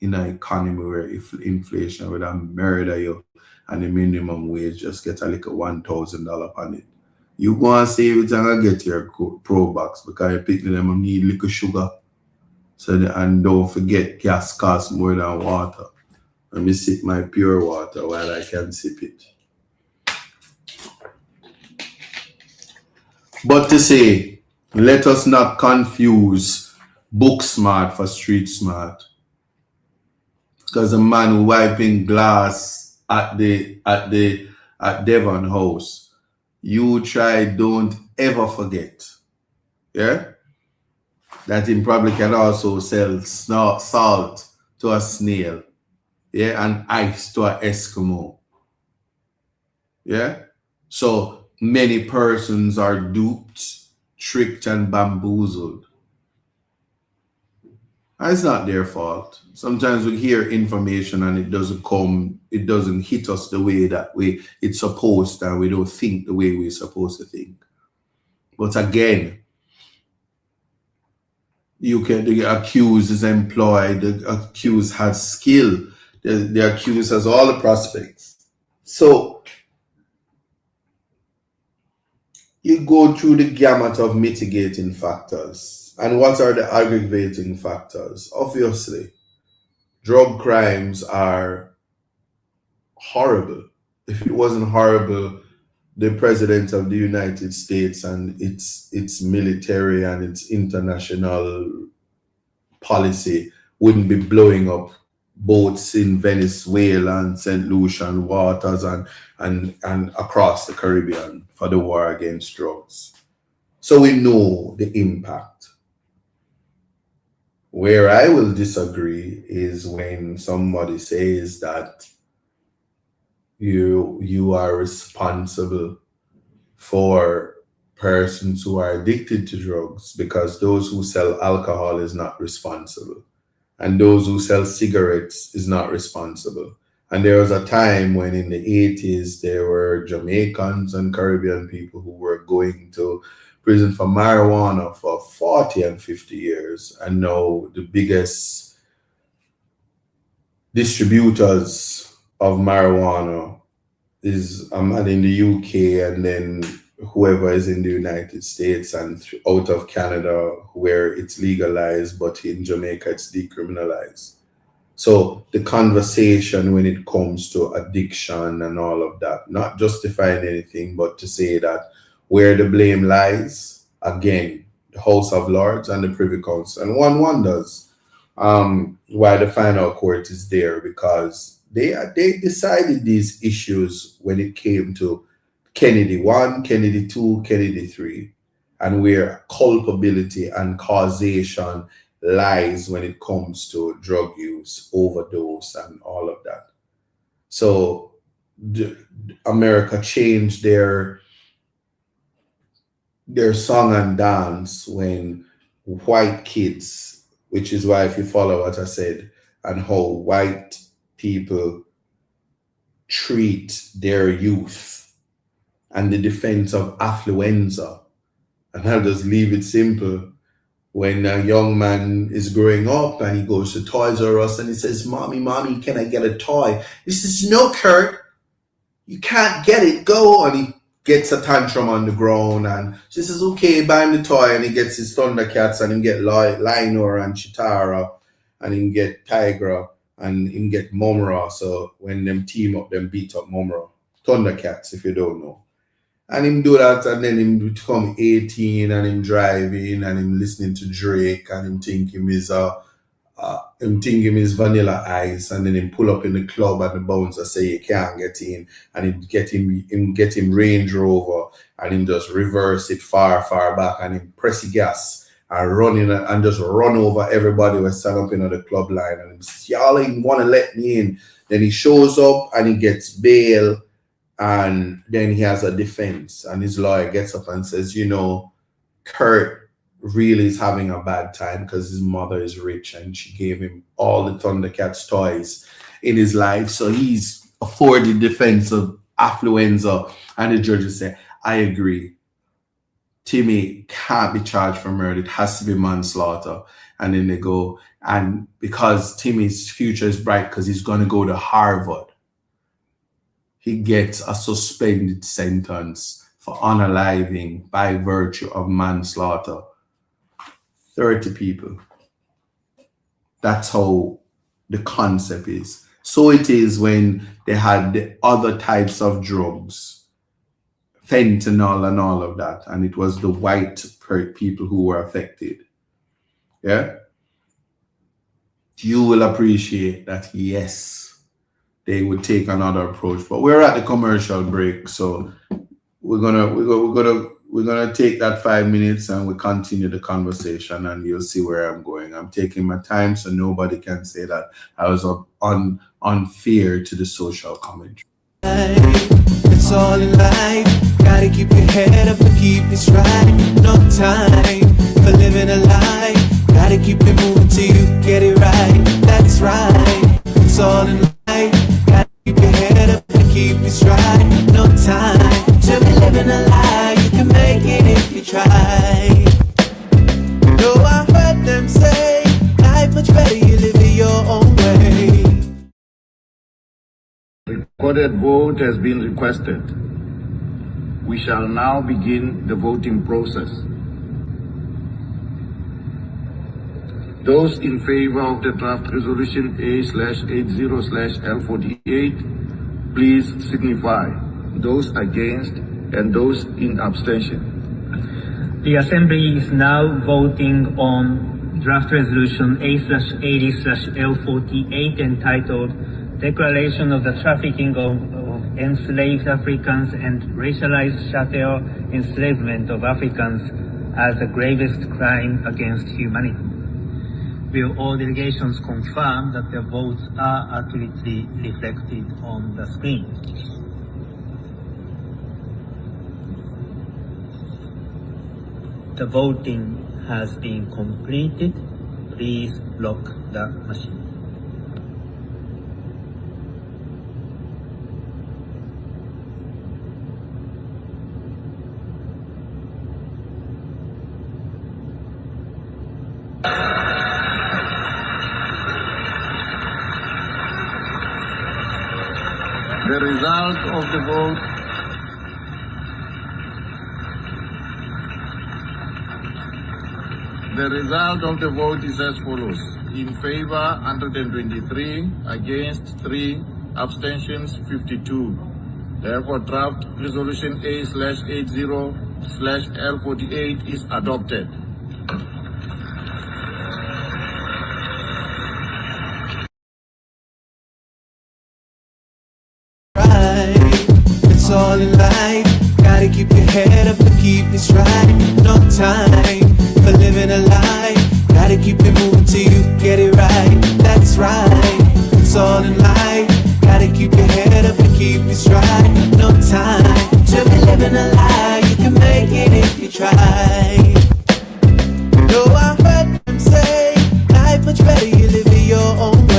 in an economy where if inflation would murder you, and the minimum wage just get a little $1,000 on it. You go and save it and get your Pro Box, because you pick them and need little sugar. And don't forget, gas costs more than water. Let me sip my pure water while I can sip it. But to say, let us not confuse book smart for street smart. Because a man who wiping glass at Devon House, you don't ever forget, yeah, that he probably can also sell salt to a snail, yeah, and ice to an Eskimo, yeah. So many persons are duped, tricked, and bamboozled And it's not their fault. Sometimes we hear information and it doesn't hit us the way that it's supposed, and we don't think the way we're supposed to think. But again, the accused is employed, the accused has skill, the accused has all the prospects. So you go through the gamut of mitigating factors. And what are the aggravating factors? Obviously, drug crimes are horrible. If it wasn't horrible, the president of the United States and its military and its international policy wouldn't be blowing up boats in Venezuela and St. Lucian waters and across the Caribbean for the war against drugs. So we know the impact. Where I will disagree is when somebody says that you are responsible for persons who are addicted to drugs, because those who sell alcohol is not responsible, and those who sell cigarettes is not responsible. And there was a time when in the 80s there were Jamaicans and Caribbean people who were going to prison for marijuana for 40 and 50 years. And now the biggest distributors of marijuana is a man in the UK, and then whoever is in the United States and out of Canada where it's legalized, but in Jamaica it's decriminalized. So the conversation when it comes to addiction and all of that, not justifying anything, but to say that where the blame lies, again, the House of Lords and the Privy Council. And one wonders why the final court is there, because they decided these issues when it came to Kennedy 1, Kennedy 2, Kennedy 3, and where culpability and causation lies when it comes to drug use, overdose, and all of that. So America changed their song and dance when white kids, which is why if you follow what I said, and how white people treat their youth and the defense of affluenza. And I'll just leave it simple. When a young man is growing up and he goes to Toys R Us and he says, Mommy, can I get a toy? He says, no, Kurt, you can't get it, go. And he gets a tantrum on the ground, and she says, okay, buy him the toy, and he gets his Thundercats, and he get Lionor and Chitara, and he get Tigra, and he get Momra. So when them team up, them beat up Momra. Thundercats, if you don't know. And him do that, and then him become 18, and him driving, and him listening to Drake, and him think him is Vanilla Ice, and then him pull up in the club, and the bouncer say you can't get in, and him get him Range Rover, and him just reverse it far back, and him press the gas and run in and just run over everybody who stand up in the club line, and him says, y'all ain't want to let me in. Then he shows up and he gets bail, and then he has a defense, and his lawyer gets up and says, Kurt really is having a bad time because his mother is rich and she gave him all the Thundercats toys in his life, so he's afforded defense of affluenza. And the judges say, I agree, Timmy can't be charged for murder, it has to be manslaughter. And then they go, and because Timmy's future is bright because he's going to go to Harvard, he gets a suspended sentence for unaliving by virtue of manslaughter 30 people. That's how the concept is. So it is when they had the other types of drugs, fentanyl and all of that, and it was the white people who were affected. Yeah? You will appreciate that, yes, they would take another approach. But we're at the commercial break, so we're gonna take that 5 minutes and we continue the conversation, and you'll see where I'm going. I'm taking my time so nobody can say that I was unfair to the social commentary. It's all in life. Gotta keep your head up and keep it straight. No time for living a lie. Gotta keep it moving till you get it right. That's right. It's all in life. Gotta keep your head up and keep it stride. No time to be living a lie. You can make it if you try. No, I heard them say life much better you live it your own way. Recorded vote has been requested. We shall now begin the voting process. Those in favor of the draft resolution A/80/L48, please signify. Those against and those in abstention. The Assembly is now voting on draft resolution A/80/L48 entitled Declaration of the Trafficking of Enslaved Africans and Racialized Chattel Enslavement of Africans as the gravest crime against humanity. Will all delegations confirm that their votes are accurately reflected on the screen? The voting has been completed. Please lock the machine. The result of the vote is as follows. In favor, 123, against 3, abstentions 52. Therefore, draft resolution A/80/L48 is adopted. It's all in life. Gotta keep your head up and keep it stride. No time for living a lie. Gotta keep it moving till you get it right. That's right. It's all in life. Gotta keep your head up and keep it stride. No time to be living a lie. You can make it if you try. No, I heard them say life much better you live it your own way.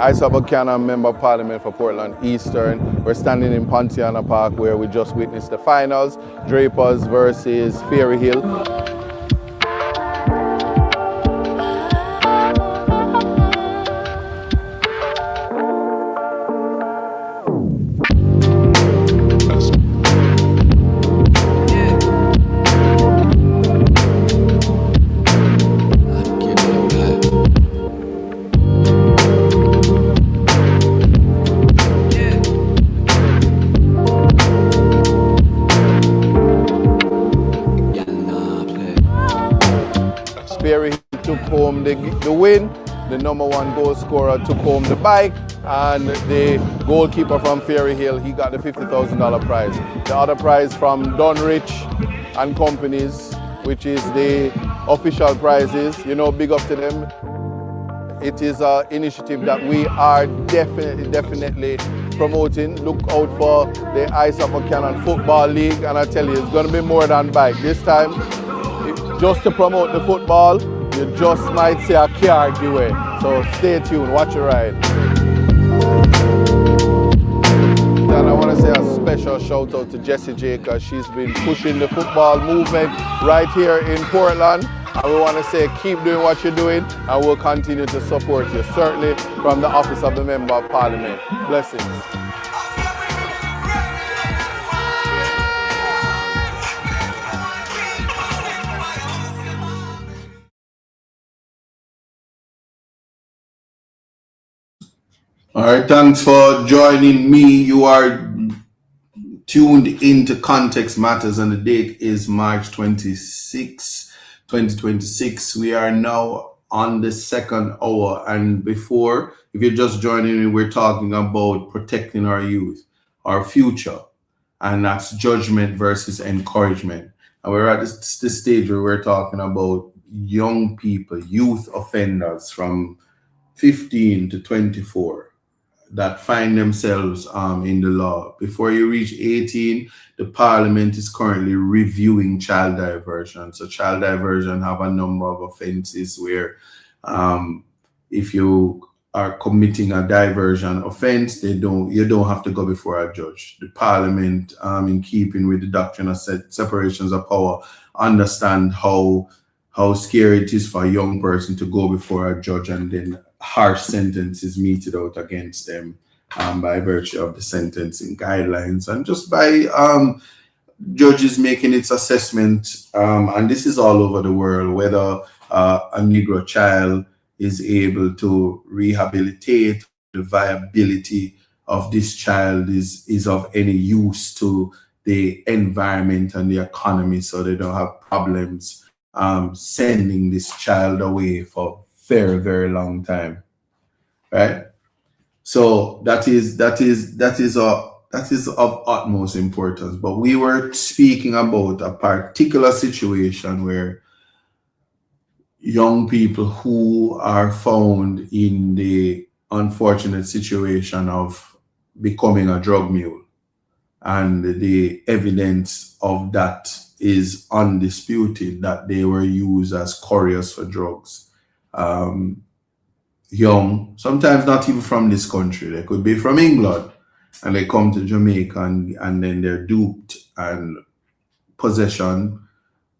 Isa Buchanan, Member of Parliament for Portland Eastern. We're standing in Pontiana Park where we just witnessed the finals, Drapers versus Fairy Hill. Fairy Hill took home the win. The #1 goal scorer took home the bike, and the goalkeeper from Fairy Hill, he got the $50,000 prize. The other prize from Dunrich and Companies, which is the official prizes, you know, big up to them. It is an initiative that we are definitely promoting. Look out for the Isa Buchanan Football League, and I tell you, it's going to be more than bike. This time, just to promote the football, you just might see a car giveaway. So stay tuned, watch your ride. And I want to say a special shout out to Jessie J, because she's been pushing the football movement right here in Portland. And we want to say keep doing what you're doing, and we'll continue to support you, certainly from the office of the Member of Parliament. Blessings. All right, thanks for joining me. You are tuned into Context Matters, and the date is March 26, 2026. We are now on the second hour. And before, if you're just joining me, we're talking about protecting our youth, our future, and that's judgment versus encouragement. And we're at this stage where we're talking about young people, youth offenders from 15 to 24 that find themselves in the law. Before you reach 18, the parliament is currently reviewing child diversion. So child diversion have a number of offenses where um, if you are committing a diversion offense, you don't have to go before a judge. The parliament, in keeping with the doctrine of separations of power, understand how scary it is for a young person to go before a judge and then harsh sentences meted out against them by virtue of the sentencing guidelines and just by judges making its assessment. And this is all over the world, whether a Negro child is able to rehabilitate, the viability of this child is of any use to the environment and the economy, so they don't have problems sending this child away for very, very long time, right? So that is of utmost importance. But we were speaking about a particular situation where young people who are found in the unfortunate situation of becoming a drug mule, and the evidence of that is undisputed, that they were used as couriers for drugs. Young, sometimes not even from this country, they could be from England, and they come to Jamaica and then they're duped, and possession,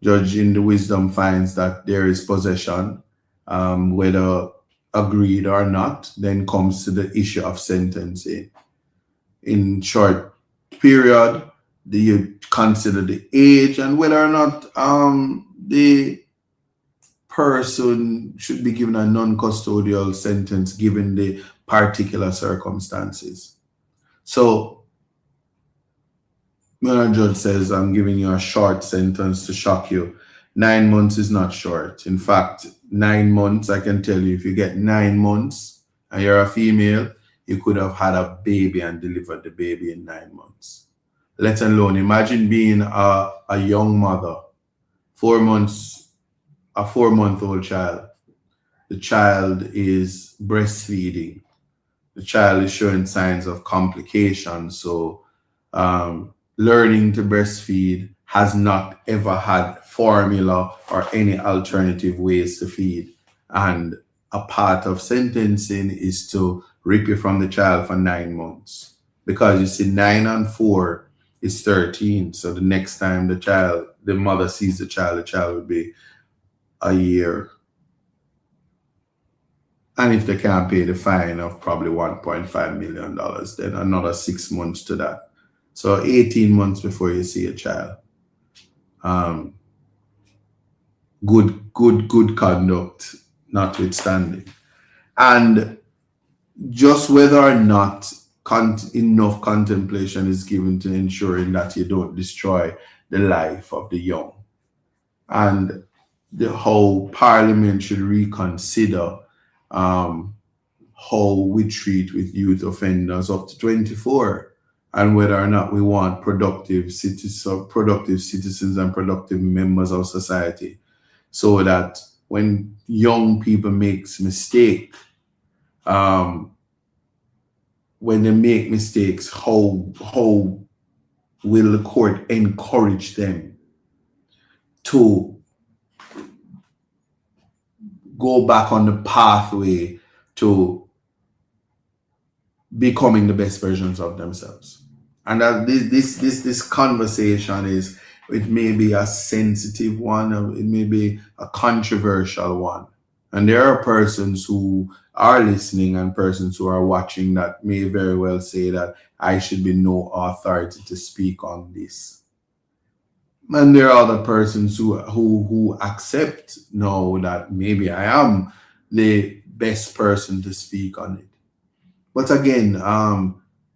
judge in the wisdom finds that there is possession, whether agreed or not, then comes to the issue of sentencing. In short period, do you consider the age and whether or not the person should be given a non-custodial sentence given the particular circumstances. So when a judge says, I'm giving you a short sentence to shock you, 9 months is not short. In fact, 9 months, I can tell you, if you get 9 months and you're a female, you could have had a baby and delivered the baby in 9 months. Let alone, imagine being a young mother, 4 months, a 4-month-old child. The child is breastfeeding. The child is showing signs of complications. So learning to breastfeed has not ever had formula or any alternative ways to feed. And a part of sentencing is to rip you from the child for 9 months. Because you see, 9 and 4 is 13. So the next time the mother sees the child will be a year. And if they can't pay the fine of probably $1.5 million, then another 6 months to that. So 18 months before you see a child. Good conduct notwithstanding. And just whether or not enough contemplation is given to ensuring that you don't destroy the life of the young. And the whole parliament should reconsider how we treat with youth offenders up to 24, and whether or not we want productive citizens and productive members of society, so that when young people makes mistake, when they make mistakes, how will the court encourage them to go back on the pathway to becoming the best versions of themselves? And that this conversation it may be a sensitive one, or it may be a controversial one. And there are persons who are listening and persons who are watching that may very well say that I should be no authority to speak on this. And there are other persons who accept now that maybe I am the best person to speak on it. But again,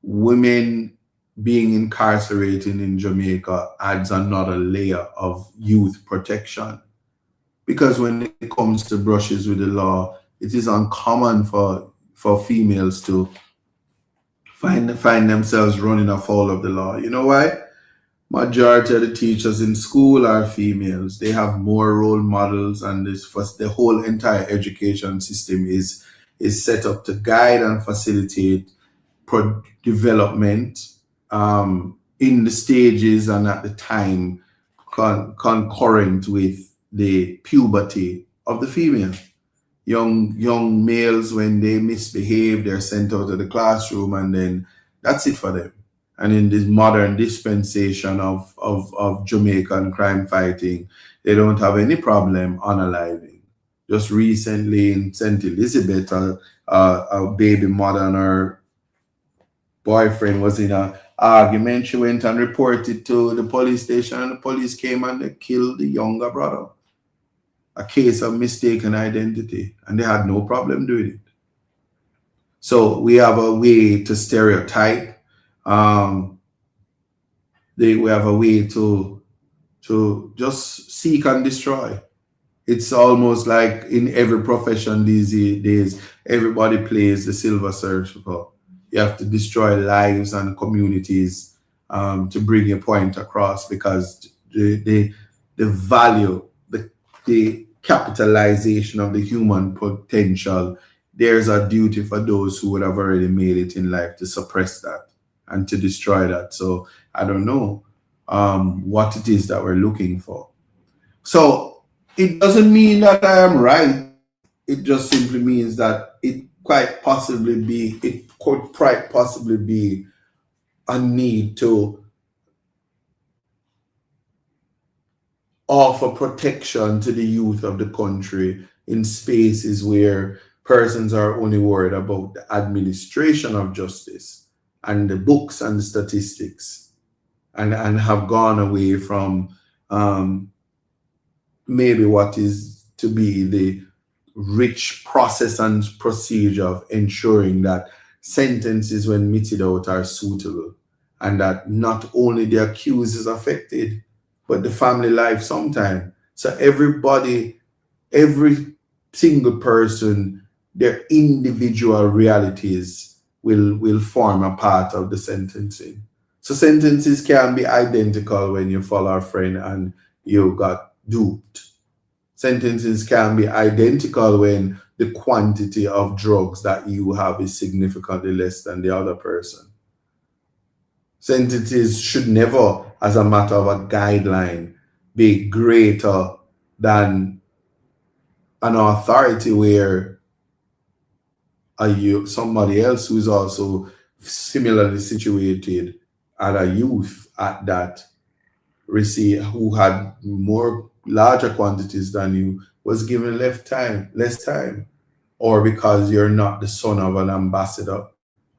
women being incarcerated in Jamaica adds another layer of youth protection, because when it comes to brushes with the law, it is uncommon for females to find themselves running afoul of the law. You know why? Majority of the teachers in school are females. They have more role models, and this first the whole entire education system is set up to guide and facilitate development in the stages and at the time concurrent with the puberty of the female. Young males, when they misbehave, they're sent out of the classroom, and then that's it for them. And in this modern dispensation of Jamaican crime fighting, they don't have any problem unaliving. Just recently in St. Elizabeth, a baby mother and her boyfriend was in a argument. She went and reported to the police station, and the police came and they killed the younger brother. A case of mistaken identity, and they had no problem doing it. So we have a way to stereotype. We have a way to just seek and destroy. It's almost like in every profession these days, everybody plays the silver surfer. You have to destroy lives and communities to bring your point across, because the value, the capitalization of the human potential, there's a duty for those who would have already made it in life to suppress that and to destroy that. So I don't know what it is that we're looking for. So it doesn't mean that I am right. It just simply means that it could quite possibly be a need to offer protection to the youth of the country in spaces where persons are only worried about the administration of justice and the books and the statistics, and have gone away from maybe what is to be the rich process and procedure of ensuring that sentences when meted out are suitable, and that not only the accused is affected, but the family life sometime. So everybody, every single person, their individual realities will form a part of the sentencing. So sentences can be identical when you follow a friend and you got duped. Sentences can be identical when the quantity of drugs that you have is significantly less than the other person. Sentences should never, as a matter of a guideline, be greater than an authority where somebody else who is also similarly situated at a youth at that who had more larger quantities than you was given less time, or because you're not the son of an ambassador,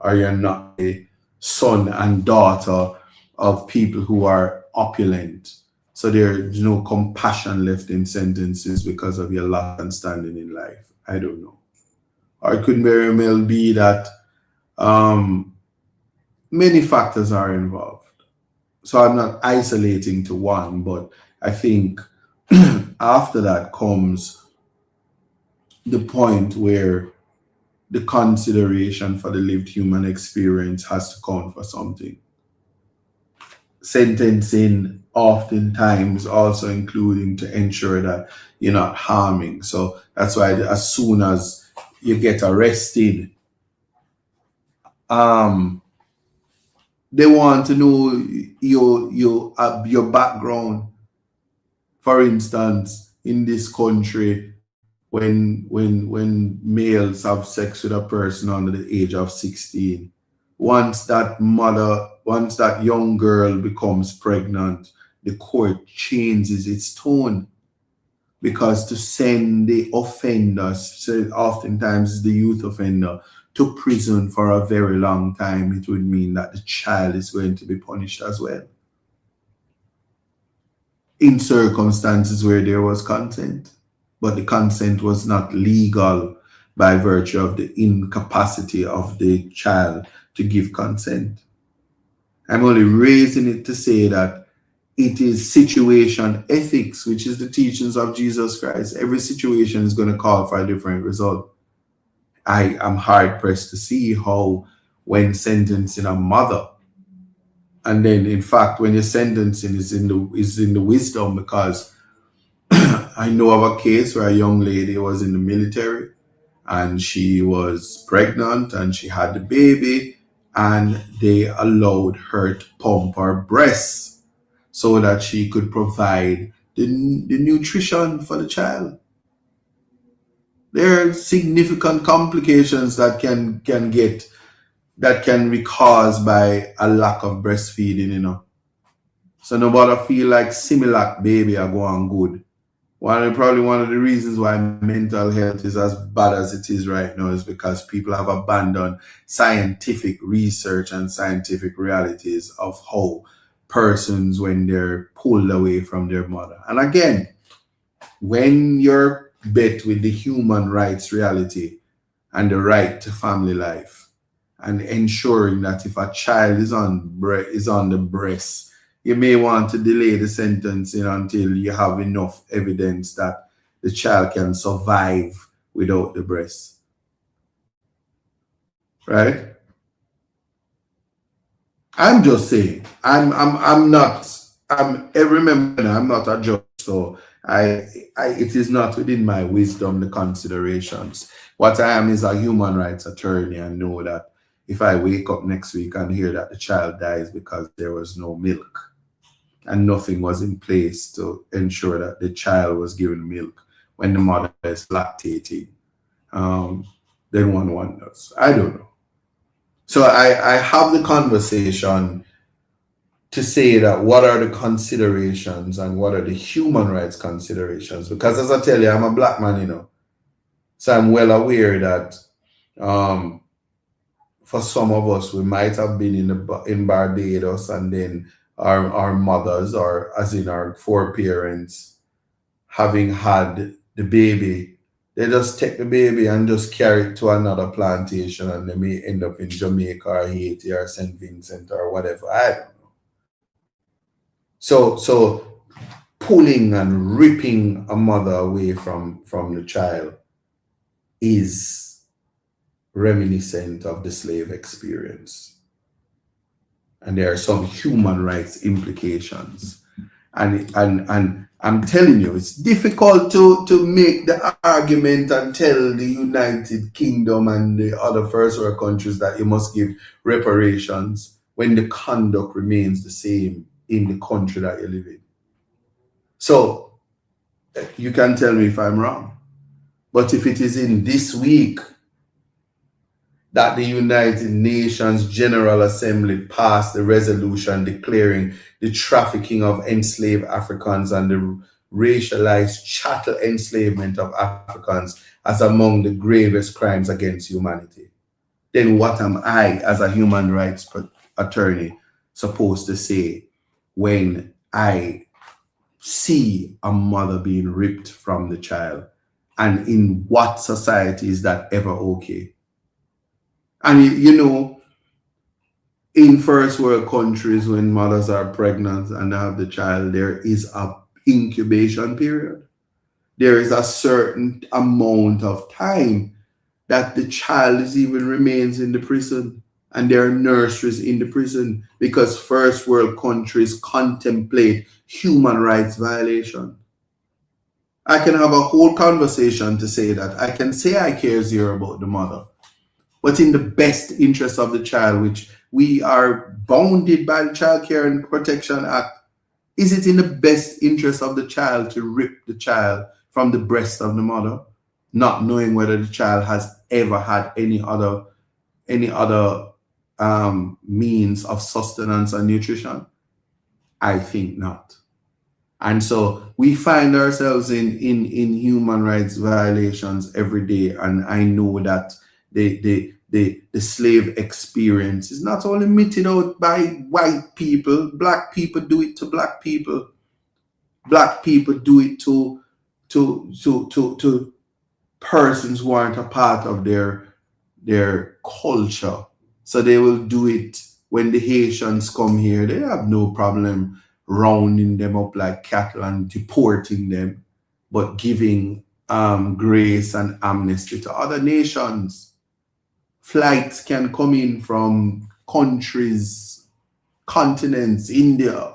or you're not the son and daughter of people who are opulent. So there's no compassion left in sentences because of your lack of standing in life. I don't know. Or it could very well be that many factors are involved. So I'm not isolating to one, but I think after that comes the point where the consideration for the lived human experience has to count for something. Sentencing oftentimes also including to ensure that you're not harming. So that's why as soon as you get arrested, they want to know your background. For instance, in this country, when males have sex with a person under the age of 16, once that young girl becomes pregnant, the court changes its tone, because to send the offender, so oftentimes the youth offender, to prison for a very long time, it would mean that the child is going to be punished as well, in circumstances where there was consent, but the consent was not legal by virtue of the incapacity of the child to give consent. I'm only raising it to say that it is situation ethics, which is the teachings of Jesus Christ. Every situation is going to call for a different result. I am hard pressed to see how, when sentencing a mother, and then in fact when you're sentencing is in the wisdom, because I know of a case where a young lady was in the military and she was pregnant and she had the baby, and they allowed her to pump her breasts so that she could provide the nutrition for the child. There are significant complications that can be caused by a lack of breastfeeding, So nobody feel like Similac baby are going good. Probably one of the reasons why mental health is as bad as it is right now is because people have abandoned scientific research and scientific realities of how persons, when they're pulled away from their mother. And again, when you're bet with the human rights reality and the right to family life, and ensuring that if a child is on the breast, you may want to delay the sentencing until you have enough evidence that the child can survive without the breast. Right? I'm just saying. Remember, I'm not a judge, so it is not within my wisdom, the considerations. What I am is a human rights attorney, and know that if I wake up next week and hear that the child dies because there was no milk and nothing was in place to ensure that the child was given milk when the mother is lactating, then one wonders. I don't know. So I have the conversation to say that what are the considerations and what are the human rights considerations? Because as I tell you, I'm a black man, so I'm well aware that for some of us, we might have been in Barbados, and then our mothers, or as in our foreparents, having had the baby, they just take the baby and just carry it to another plantation, and they may end up in Jamaica or Haiti or St. Vincent or whatever. I don't know. So pulling and ripping a mother away from the child is reminiscent of the slave experience. And there are some human rights implications. And I'm telling you, it's difficult to make the argument and tell the United Kingdom and the other first world countries that you must give reparations when the conduct remains the same in the country that you live in. So you can tell me if I'm wrong. But if it is in this week that the United Nations General Assembly passed the resolution declaring the trafficking of enslaved Africans and the racialized chattel enslavement of Africans as among the gravest crimes against humanity, then what am I, as a human rights attorney, supposed to say when I see a mother being ripped from the child? And in what society is that ever okay? And in first world countries, when mothers are pregnant and have the child, there is a incubation period. There is a certain amount of time that the child remains in the prison, and there are nurseries in the prison, because first world countries contemplate human rights violation. I can have a whole conversation to say that. I can say I care zero about the mother, but in the best interest of the child, which we are bounded by the Child Care and Protection Act, is it in the best interest of the child to rip the child from the breast of the mother, not knowing whether the child has ever had any other means of sustenance and nutrition? I think not. And so we find ourselves in human rights violations every day. And I know that the slave experience is not only meted out by white people. Black people do it to black people. Black people do it to persons who aren't a part of their culture. So they will do it when the Haitians come here. They have no problem rounding them up like cattle and deporting them, but giving grace and amnesty to other nations. Flights can come in from countries, continents, India,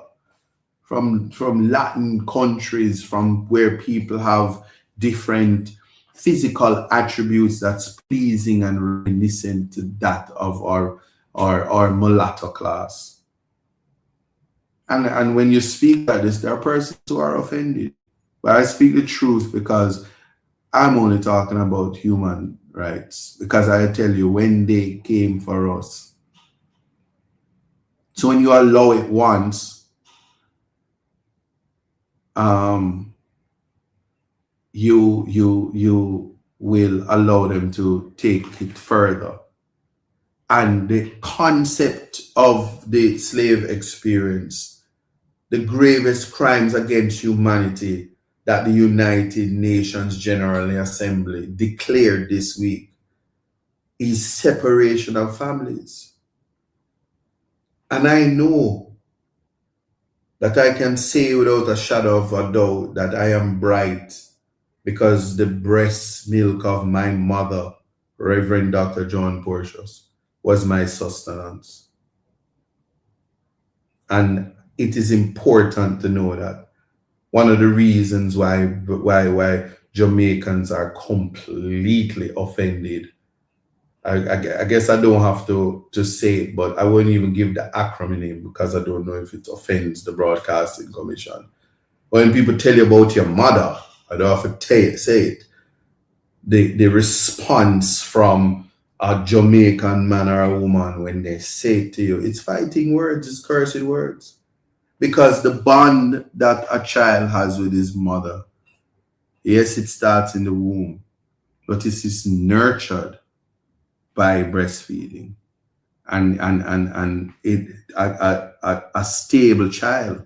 from Latin countries, from where people have different physical attributes that's pleasing and reminiscent to that of our mulatto class. And when you speak like this, there are persons who are offended. But I speak the truth because I'm only talking about human rights. Because I tell you, when they came for us. So when you allow it once, you will allow them to take it further. And the concept of the slave experience, the gravest crimes against humanity that the United Nations General Assembly declared this week is separation of families. And I know that I can say without a shadow of a doubt that I am bright because the breast milk of my mother, Reverend Dr. John Portius, was my sustenance. And it is important to know that one of the reasons why Jamaicans are completely offended, I guess I don't have to say it, but I wouldn't even give the acronym name because I don't know if it offends the Broadcasting Commission. When people tell you about your mother, I don't have to say it. The response from a Jamaican man or a woman when they say it to you, it's fighting words, it's cursing words. Because the bond that a child has with his mother, yes, it starts in the womb, but it is nurtured by breastfeeding. And a stable child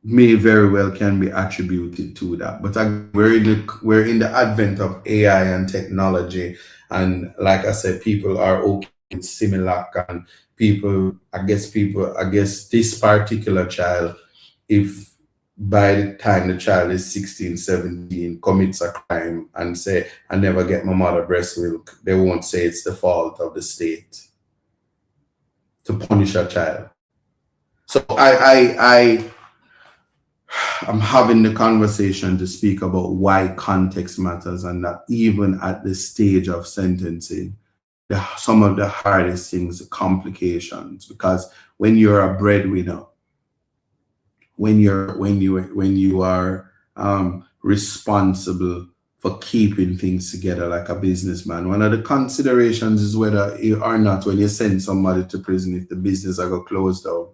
may very well can be attributed to that. But we're in the advent of AI and technology, and like I said, people are okay with Similac, and I guess this particular child, if by the time the child is 16, 17, commits a crime and say, I never get my mother breast milk, they won't say it's the fault of the state to punish a child. So I'm having the conversation to speak about why context matters, and that even at the stage of sentencing, some of the hardest things, the complications, because when you're a breadwinner, when you are responsible for keeping things together like a businessman, one of the considerations is whether or not when you send somebody to prison, if the business are going to close down.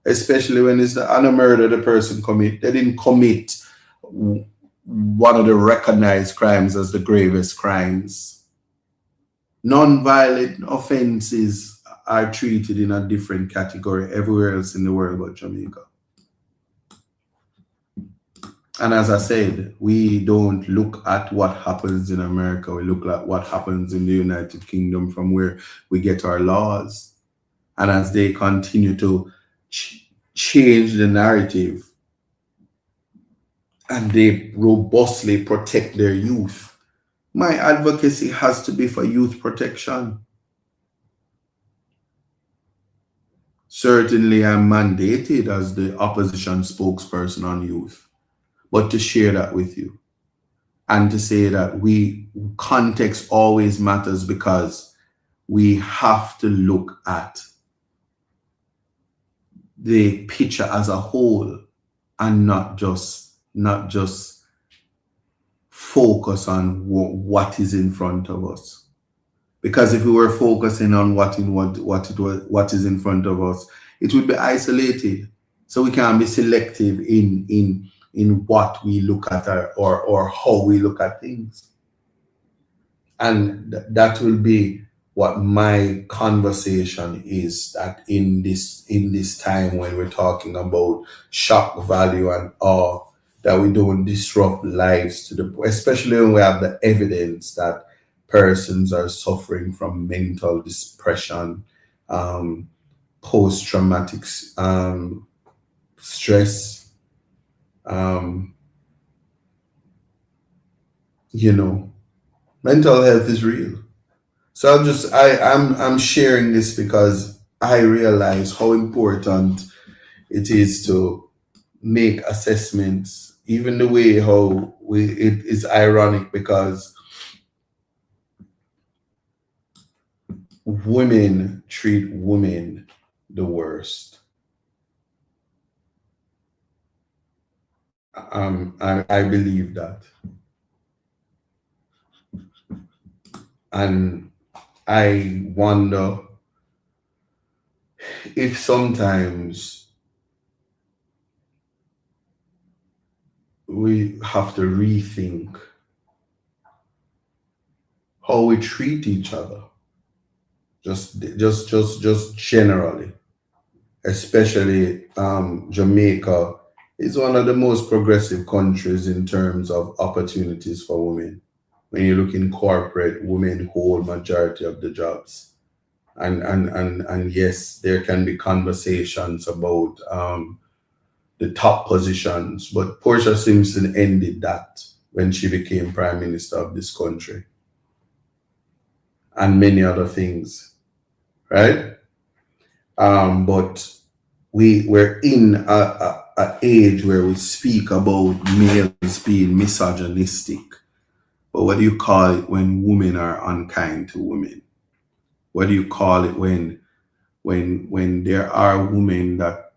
Especially when it's on a murder the person commit. They didn't commit one of the recognized crimes as the gravest crimes. Non-violent offenses are treated in a different category everywhere else in the world but Jamaica. And as I said, we don't look at what happens in America. We look at what happens in the United Kingdom, from where we get our laws. And as they continue to change the narrative and they robustly protect their youth, my advocacy has to be for youth protection. Certainly, I'm mandated as the opposition spokesperson on youth, but to share that with you and to say that context always matters, because we have to look at the picture as a whole and not just focus on what is in front of us. Because if we were focusing on what is in front of us, it would be isolated. So we can be selective in what we look at or how we look at things. And that will be what my conversation is, that in this time when we're talking about shock value and awe, that we don't disrupt lives to the, especially when we have the evidence that persons are suffering from mental depression, um, post-traumatic stress, um, you know, mental health is real. So I'm sharing this because I realize how important it is to make assessments, even the way how it is ironic because women treat women the worst. I believe that. And I wonder if sometimes we have to rethink how we treat each other, just generally, especially Jamaica is one of the most progressive countries in terms of opportunities for women. When you look in corporate, women hold majority of the jobs. And yes, there can be conversations about the top positions, but Portia Simpson ended that when she became prime minister of this country, and many other things, right? But we're in a age where we speak about males being misogynistic. But what do you call it when women are unkind to women? What do you call it when there are women that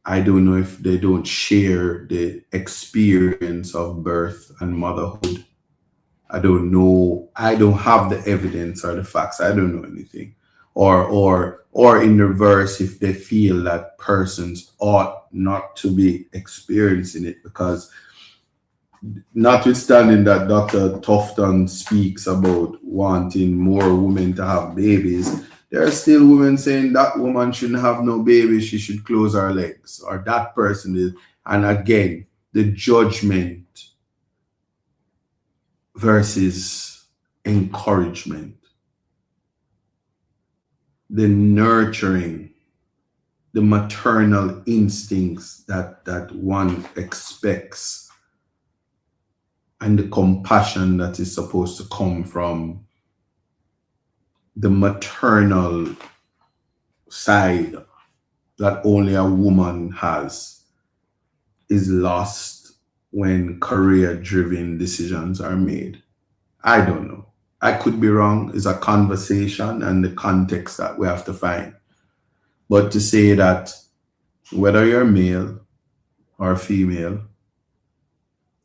I don't know if they don't share the experience of birth and motherhood? I don't know. I don't have the evidence or the facts. I don't know anything. Or in reverse, if they feel that persons ought not to be experiencing it, because notwithstanding that Dr. Tufton speaks about wanting more women to have babies, there are still women saying that woman shouldn't have no baby, she should close her legs, or that person is. And again, the judgment versus encouragement, the nurturing, the maternal instincts that one expects, and the compassion that is supposed to come from the maternal side that only a woman has, is lost when career-driven decisions are made. I don't know. I could be wrong. It's a conversation and the context that we have to find. But to say that whether you're male or female,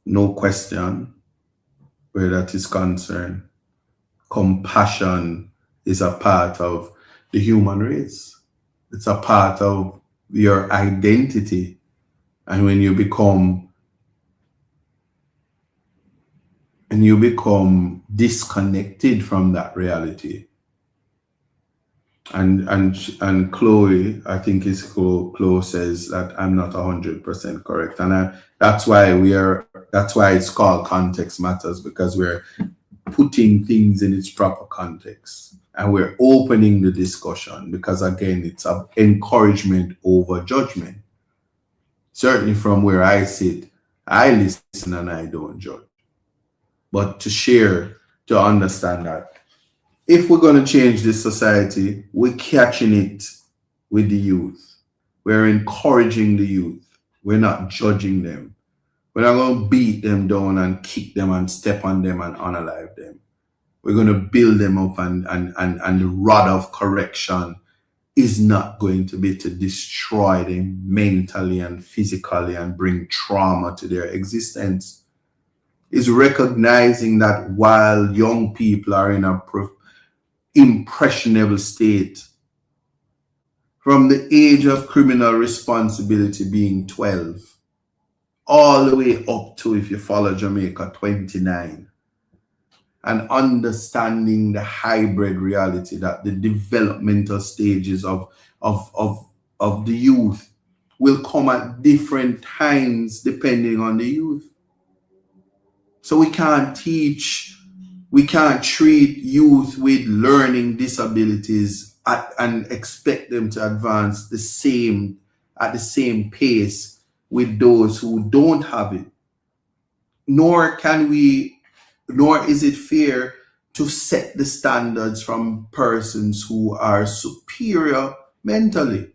no question where that is concerned, compassion is a part of the human race. It's a part of your identity. And when you become disconnected from that reality, and Chloe, I think it's Chloe says that I'm not 100% correct, and that's why it's called context matters, because we're putting things in its proper context and we're opening the discussion, because again, it's an encouragement over judgment. Certainly from where I sit, I listen and I don't judge, but to share, to understand that if we're going to change this society, we're catching it with the youth. We're encouraging the youth. We're not judging them. We're not going to beat them down and kick them and step on them and unalive them. We're going to build them up, and the rod of correction is not going to be to destroy them mentally and physically and bring trauma to their existence. It's recognizing that while young people are in a impressionable state, from the age of criminal responsibility being 12, all the way up to, if you follow Jamaica, 29, and understanding the hybrid reality that the developmental stages of the youth, will come at different times depending on the youth. So we can't treat youth with learning disabilities and expect them to advance at the same pace with those who don't have it. Nor is it fair to set the standards from persons who are superior mentally.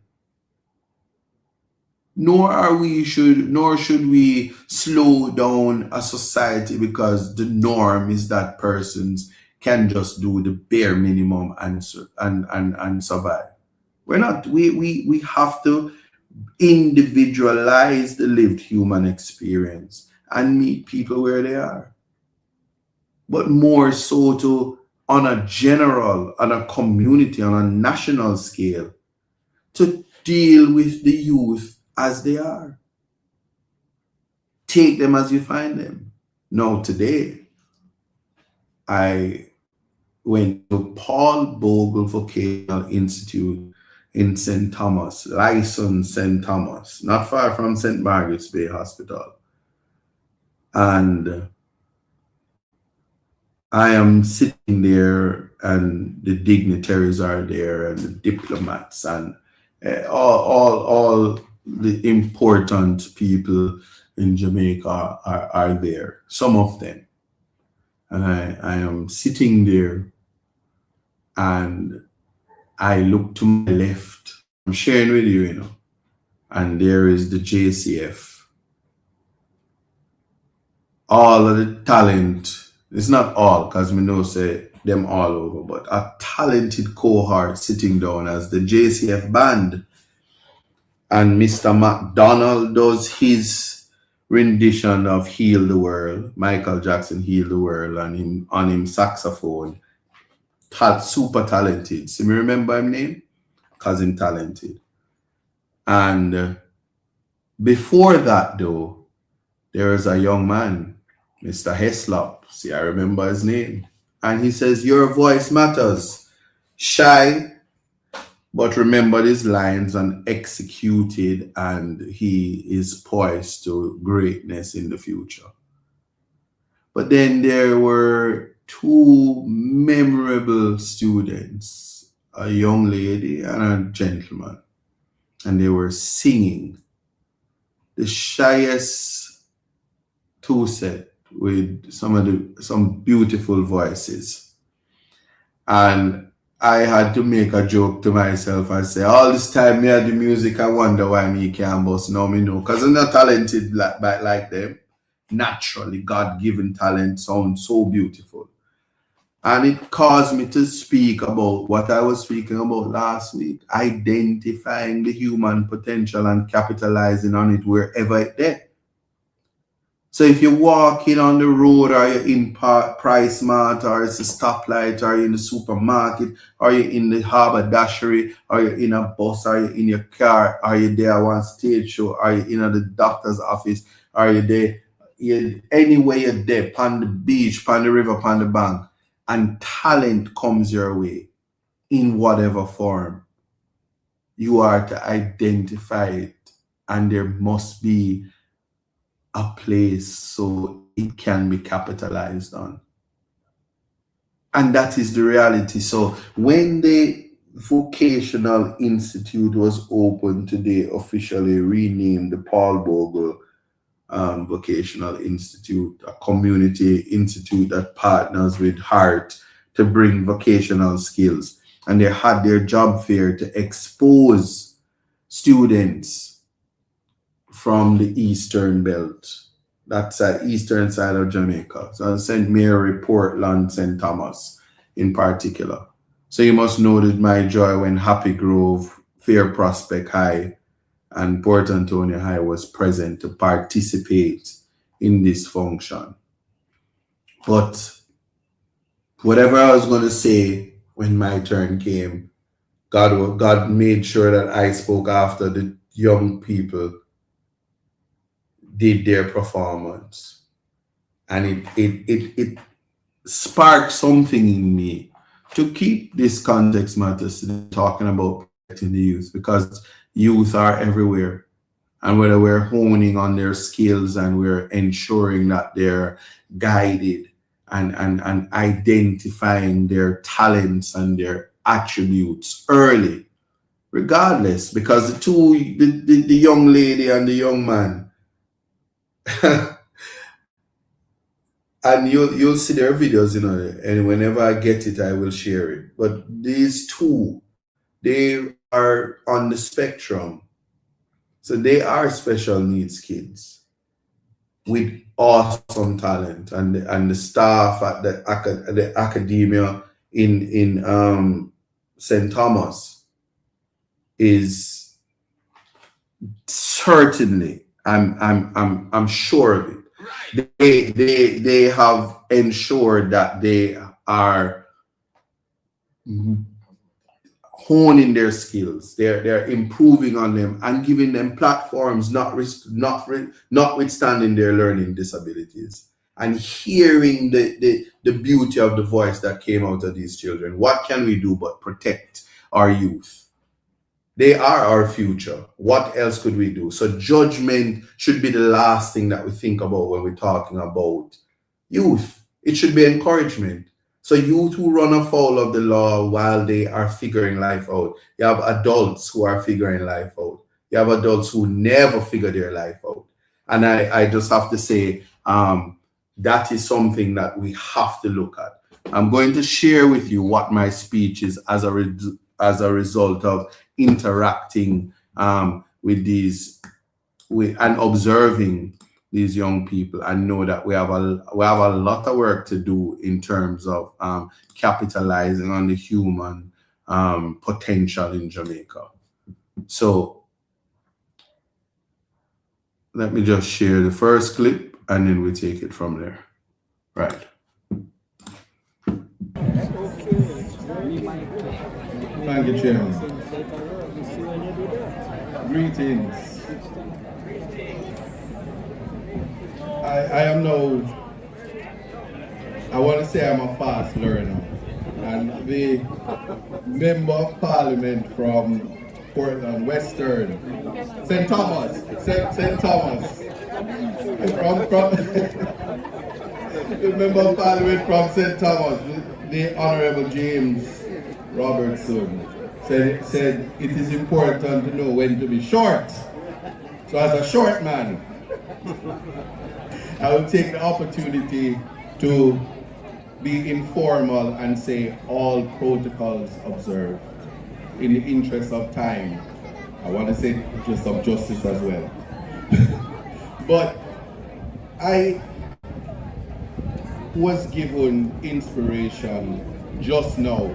Nor should we slow down a society because the norm is that persons can just do the bare minimum and survive. We have to individualize the lived human experience and meet people where they are. But more so on a community, on a national scale, to deal with the youth as they are. Take them as you find them. Now, today, I went to Paul Bogle Vocational Institute in St. Thomas, Lyson, St. Thomas, not far from St. Margaret's Bay Hospital. And I am sitting there, and the dignitaries are there, and the diplomats, and all the important people in Jamaica are there, some of them. And I am sitting there, and I look to my left. I'm sharing with you, and there is the JCF. All of the talent, it's not all, because we know say them all over, but a talented cohort sitting down as the JCF band. And Mr. McDonald does his rendition of Heal the World, Michael Jackson Heal the World, and him on him saxophone. Super talented. So me remember him name? Because him talented. And before that though, there was a young man, Mr. Heslop. See, I remember his name. And he says, your voice matters. Shy, but remember his lines and executed, and he is poised to greatness in the future. But then there were two memorable students, a young lady and a gentleman, and they were singing. The shyest two set with some beautiful voices. And I had to make a joke to myself and say, all this time me had the music, I wonder why me can't bust. Now me know, because I'm not talented like them. Naturally, God-given talent sounds so beautiful. And it caused me to speak about what I was speaking about last week, identifying the human potential and capitalizing on it wherever it's there. So if you're walking on the road, or you're in Price Mart, or it's a stoplight, or you're in the supermarket, or you're in the haberdashery, or you're in a bus, or you're in your car, or you're there one stage show, or you're in the doctor's office, or you're there, anywhere you're there, on the beach, on the river, on the bank, and talent comes your way in whatever form, you are to identify it, and there must be a place so it can be capitalized on. And that is the reality. So when the Vocational Institute was opened today, officially renamed the Paul Bogle Vocational Institute, a community institute that partners with Heart to bring vocational skills. And they had their job fair to expose students from the eastern belt. That's the eastern side of Jamaica. So St. Mary, Portland, St. Thomas in particular. So you must know that my joy when Happy Grove, Fair Prospect High, and Port Antonio High was present to participate in this function. But whatever I was going to say when my turn came, God made sure that I spoke after the young people did their performance, and it sparked something in me to keep this context matters talking about protecting the youth, because youth are everywhere. and whether we're honing on their skills and we're ensuring that they're guided and identifying their talents and their attributes early, regardless, because the young lady and the young man, and you'll see their videos, and whenever I get it, I will share it. But these two, they are on the spectrum. So they are special needs kids with awesome talent, and the staff at the academia in St. Thomas is certainly, I'm sure of it. They have ensured that they are honing their skills. They're improving on them and giving them platforms, notwithstanding their learning disabilities, and hearing the beauty of the voice that came out of these children. What can we do but protect our youth? They are our future. What else could we do? So judgment should be the last thing that we think about when we're talking about youth. It should be encouragement. So youth who run afoul of the law while they are figuring life out. You have adults who are figuring life out. You have adults who never figure their life out. And I just have to say, that is something that we have to look at. I'm going to share with you what my speech is as a result of interacting and observing these young people, and know that we have a lot of work to do in terms of capitalizing on the human potential in Jamaica. So let me just share the first clip and then we take it from there. Right. Thank you, Chairman. Greetings. I am now, I want to say I'm a fast learner, and the Member of Parliament from Portland Western, St. Thomas, St. Thomas, from the Member of Parliament from St. Thomas, the Honorable James Robertson, said it is important to know when to be short. So as a short man, I will take the opportunity to be informal and say all protocols observed in the interest of time. I want to say interest of justice as well. But I was given inspiration just now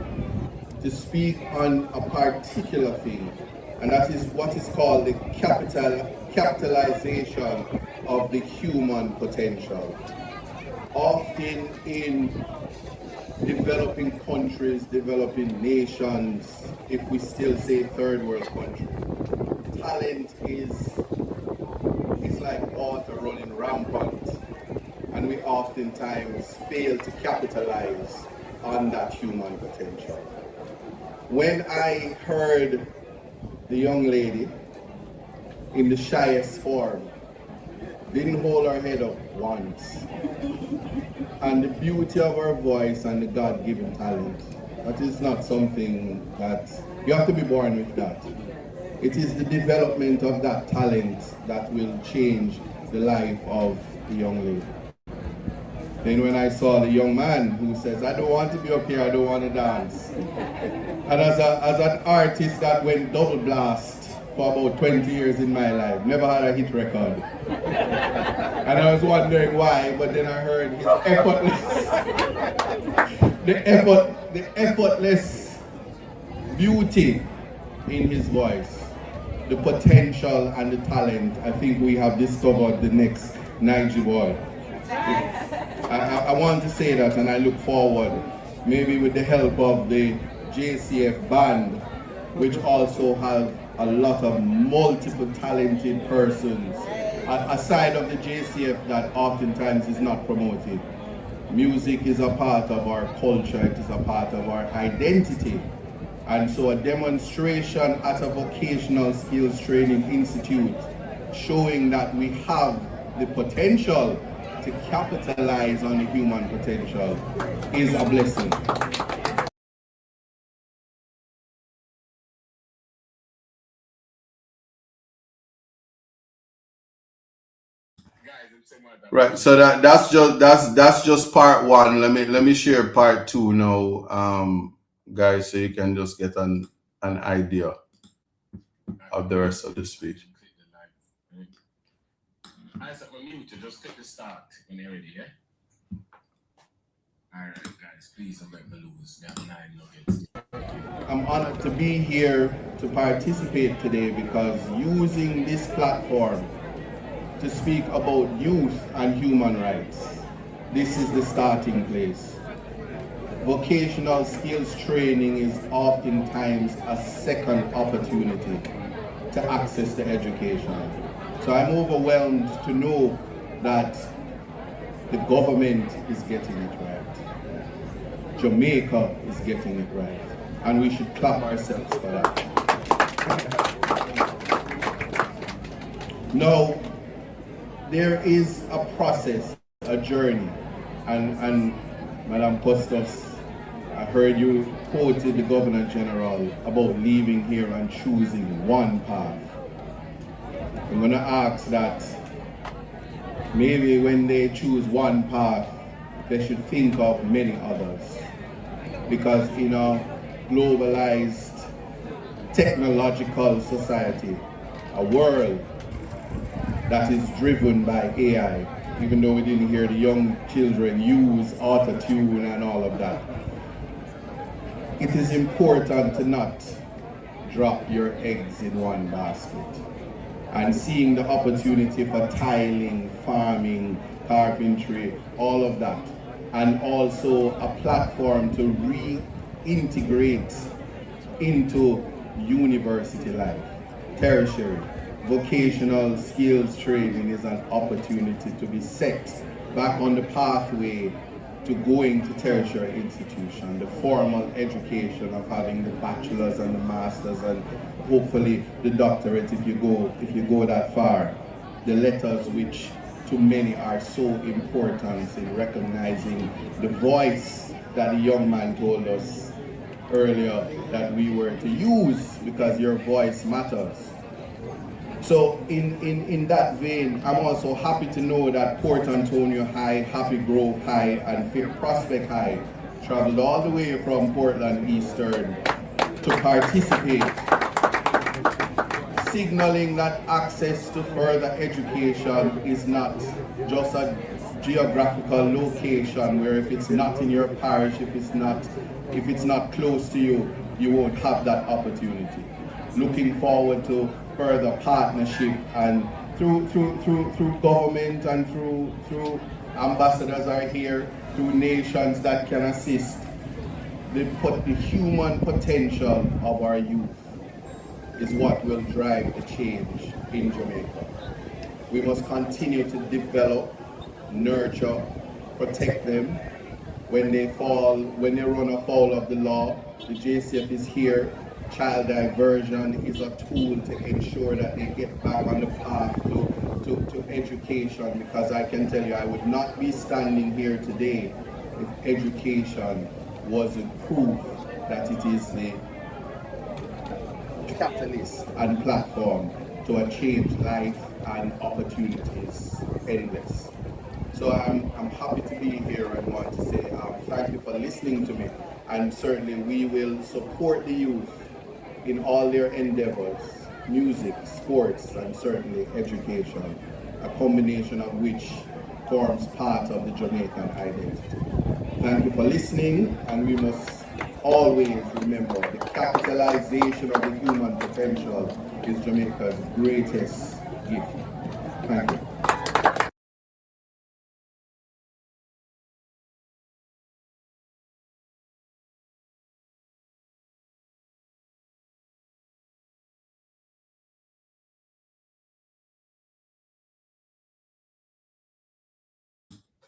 to speak on a particular thing, and that is what is called the capitalization of the human potential. Often in developing countries, developing nations, if we still say third world country, talent is like water running rampant, and we oftentimes fail to capitalize on that human potential. When I heard the young lady in the shyest form, didn't hold her head up once, and the beauty of her voice and the God-given talent, that is not something that, you have to be born with that. It is the development of that talent that will change the life of the young lady. Then when I saw the young man who says, I don't want to be up here, I don't want to dance. And as an artist that went double blast for about 20 years in my life, never had a hit record. And I was wondering why, but then I heard his the effortless beauty in his voice, the potential and the talent. I think we have discovered the next Nigel boy. I want to say that, and I look forward, maybe with the help of the JCF band, which also have a lot of multiple talented persons, aside of the JCF that oftentimes is not promoted. Music is a part of our culture, it is a part of our identity. And so a demonstration at a vocational skills training institute showing that we have the potential to capitalize on the human potential is a blessing. Right. So that's just part one. Let me share part two now, guys, so you can just get an idea of the rest of the speech. Isaac, when you to just click the start when you're ready, yeah? Alright, guys, please don't let me lose. They have 9 nuggets. I'm honored to be here to participate today because using this platform to speak about youth and human rights, this is the starting place. Vocational skills training is oftentimes a second opportunity to access the education. So I'm overwhelmed to know that the government is getting it right. Jamaica is getting it right. And we should clap ourselves for that. Now, there is a process, a journey. And Madam Costas, I heard you quoted the Governor General about leaving here and choosing one path. I'm going to ask that maybe when they choose one path, they should think of many others. Because in a globalized technological society, a world that is driven by AI, even though we didn't hear the young children use auto-tune and all of that, it is important to not drop your eggs in one basket. And seeing the opportunity for tiling, farming, carpentry, all of that, and also a platform to reintegrate into university life, tertiary, vocational skills training is an opportunity to be set back on the pathway to going to tertiary institution, the formal education of having the bachelor's and the master's and hopefully the doctorate if you go that far. The letters which to many are so important in recognizing the voice that the young man told us earlier that we were to use because your voice matters. So in that vein, I'm also happy to know that Port Antonio High, Happy Grove High, and Fair Prospect High traveled all the way from Portland Eastern to participate, signaling that access to further education is not just a geographical location where if it's not in your parish, if it's not close to you, you won't have that opportunity. Looking forward to further partnership and through government and through ambassadors are here, through nations that can assist the human potential of our youth is what will drive the change in Jamaica. We must continue to develop, nurture, protect them. When they run afoul of the law, the JCF is here. Child diversion is a tool to ensure that they get back on the path to education, because I can tell you I would not be standing here today if education wasn't proof that it is the catalyst and platform to a changed life and opportunities endless. So I'm happy to be here and want to say thank you for listening to me, and certainly we will support the youth in all their endeavors, music, sports, and certainly education, a combination of which forms part of the Jamaican identity. Thank you for listening, and we must always remember the capitalization of the human potential is Jamaica's greatest gift. Thank you.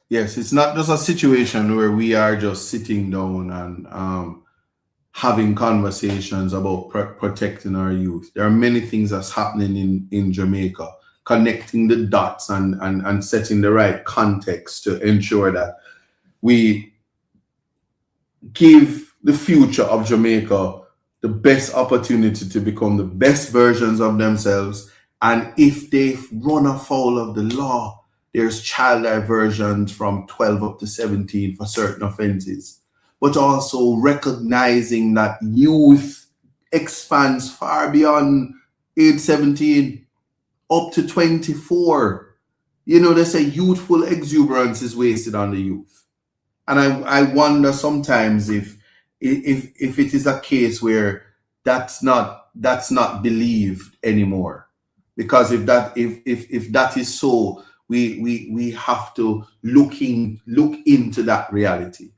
Yes, it's not just a situation where we are just sitting down and having conversations about protecting our youth. There are many things that's happening in Jamaica connecting the dots and setting the right context to ensure that we give the future of Jamaica the best opportunity to become the best versions of themselves. And if they run afoul of the law, there's child diversions from 12 up to 17 for certain offenses. But also recognizing that youth expands far beyond age 17 up to 24. You know, they say youthful exuberance is wasted on the youth. And I wonder sometimes if it is a case where that's not believed anymore. Because if that is so, we have to look into that reality.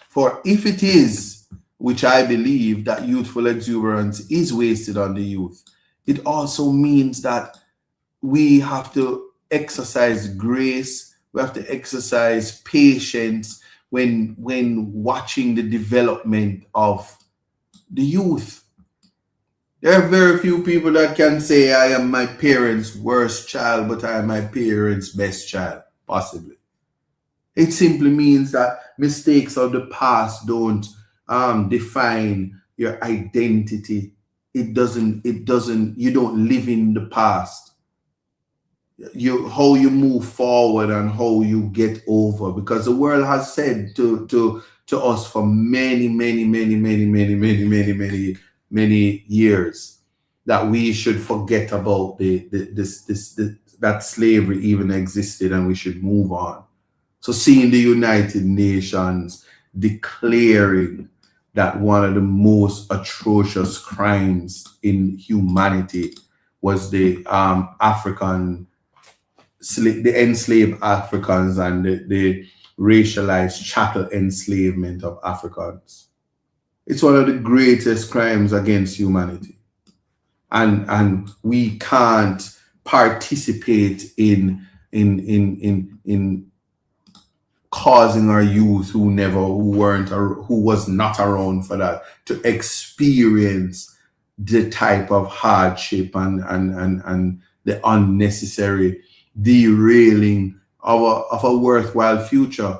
For if it is, which I believe, that youthful exuberance is wasted on the youth, it also means that we have to exercise grace, we have to exercise patience when watching the development of the youth. There are very few people that can say, I am my parents' worst child, but I am my parents' best child, possibly. It simply means that mistakes of the past don't define your identity. You don't live in the past. How you move forward and how you get over, because the world has said to us for many years that we should forget about that slavery even existed and we should move on. So seeing the United Nations declaring that one of the most atrocious crimes in humanity was the enslaved Africans and the racialized chattel enslavement of Africans. It's one of the greatest crimes against humanity. And we can't participate in causing our youth who was not around for that to experience the type of hardship and the unnecessary derailing of a worthwhile future,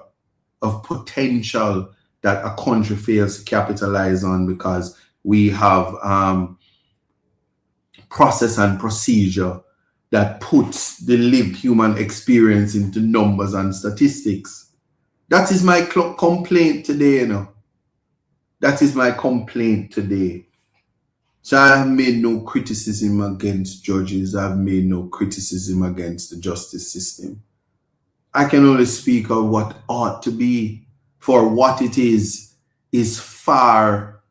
of potential that a country fails to capitalize on because we have process and procedure that puts the lived human experience into numbers and statistics. That is my complaint today, That is my complaint today. So I have made no criticism against judges. I've made no criticism against the justice system. I can only speak of what ought to be. For what it is a far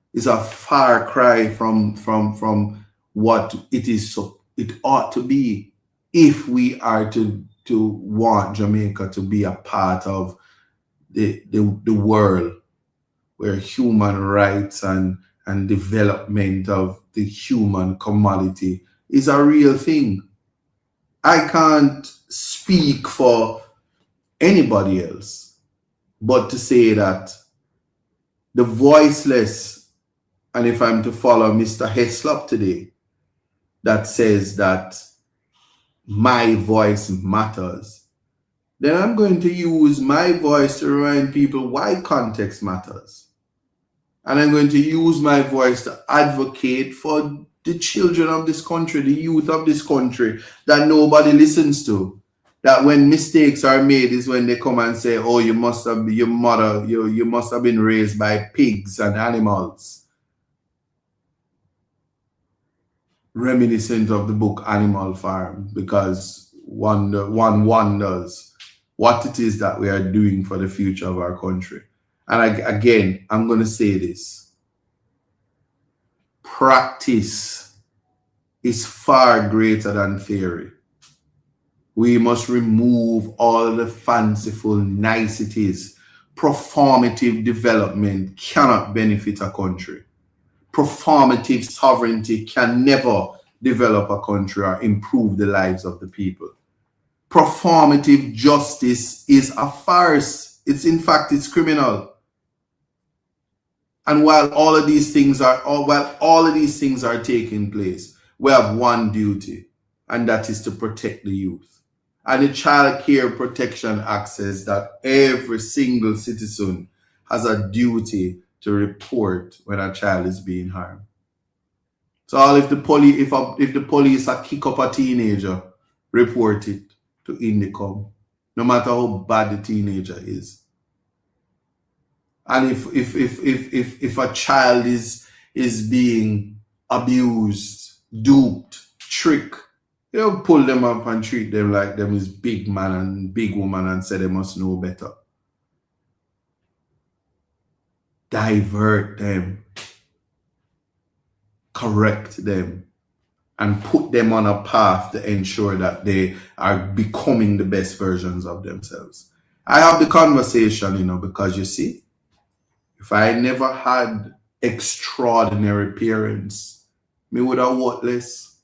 cry from what it ought to be if we are to want Jamaica to be a part of the world where human rights and development of the human commodity is a real thing. I can't speak for anybody else but to say that the voiceless, and if I'm to follow Mr. Heslop today, that says that my voice matters, then I'm going to use my voice to remind people why context matters. And I'm going to use my voice to advocate for the children of this country, the youth of this country that nobody listens to. That when mistakes are made is when they come and say, oh, you must have been raised by pigs and animals. Reminiscent of the book Animal Farm, because one wonders what it is that we are doing for the future of our country. And again, I'm going to say this. Practice is far greater than theory. We must remove all the fanciful niceties. Performative development cannot benefit a country. Performative sovereignty can never develop a country or improve the lives of the people. Performative justice is a farce. It's criminal. And while all of these things are taking place, we have one duty, and that is to protect the youth. And the Child Care Protection Act says that every single citizen has a duty to report when a child is being harmed. So if the police kick up a teenager, report it to Indicom, no matter how bad the teenager is. And if a child is being abused, duped, tricked, you don't pull them up and treat them like them is big man and big woman and say they must know better. Divert them, correct them, and put them on a path to ensure that they are becoming the best versions of themselves. I have the conversation, because you see, if I never had extraordinary parents, me would have worthless.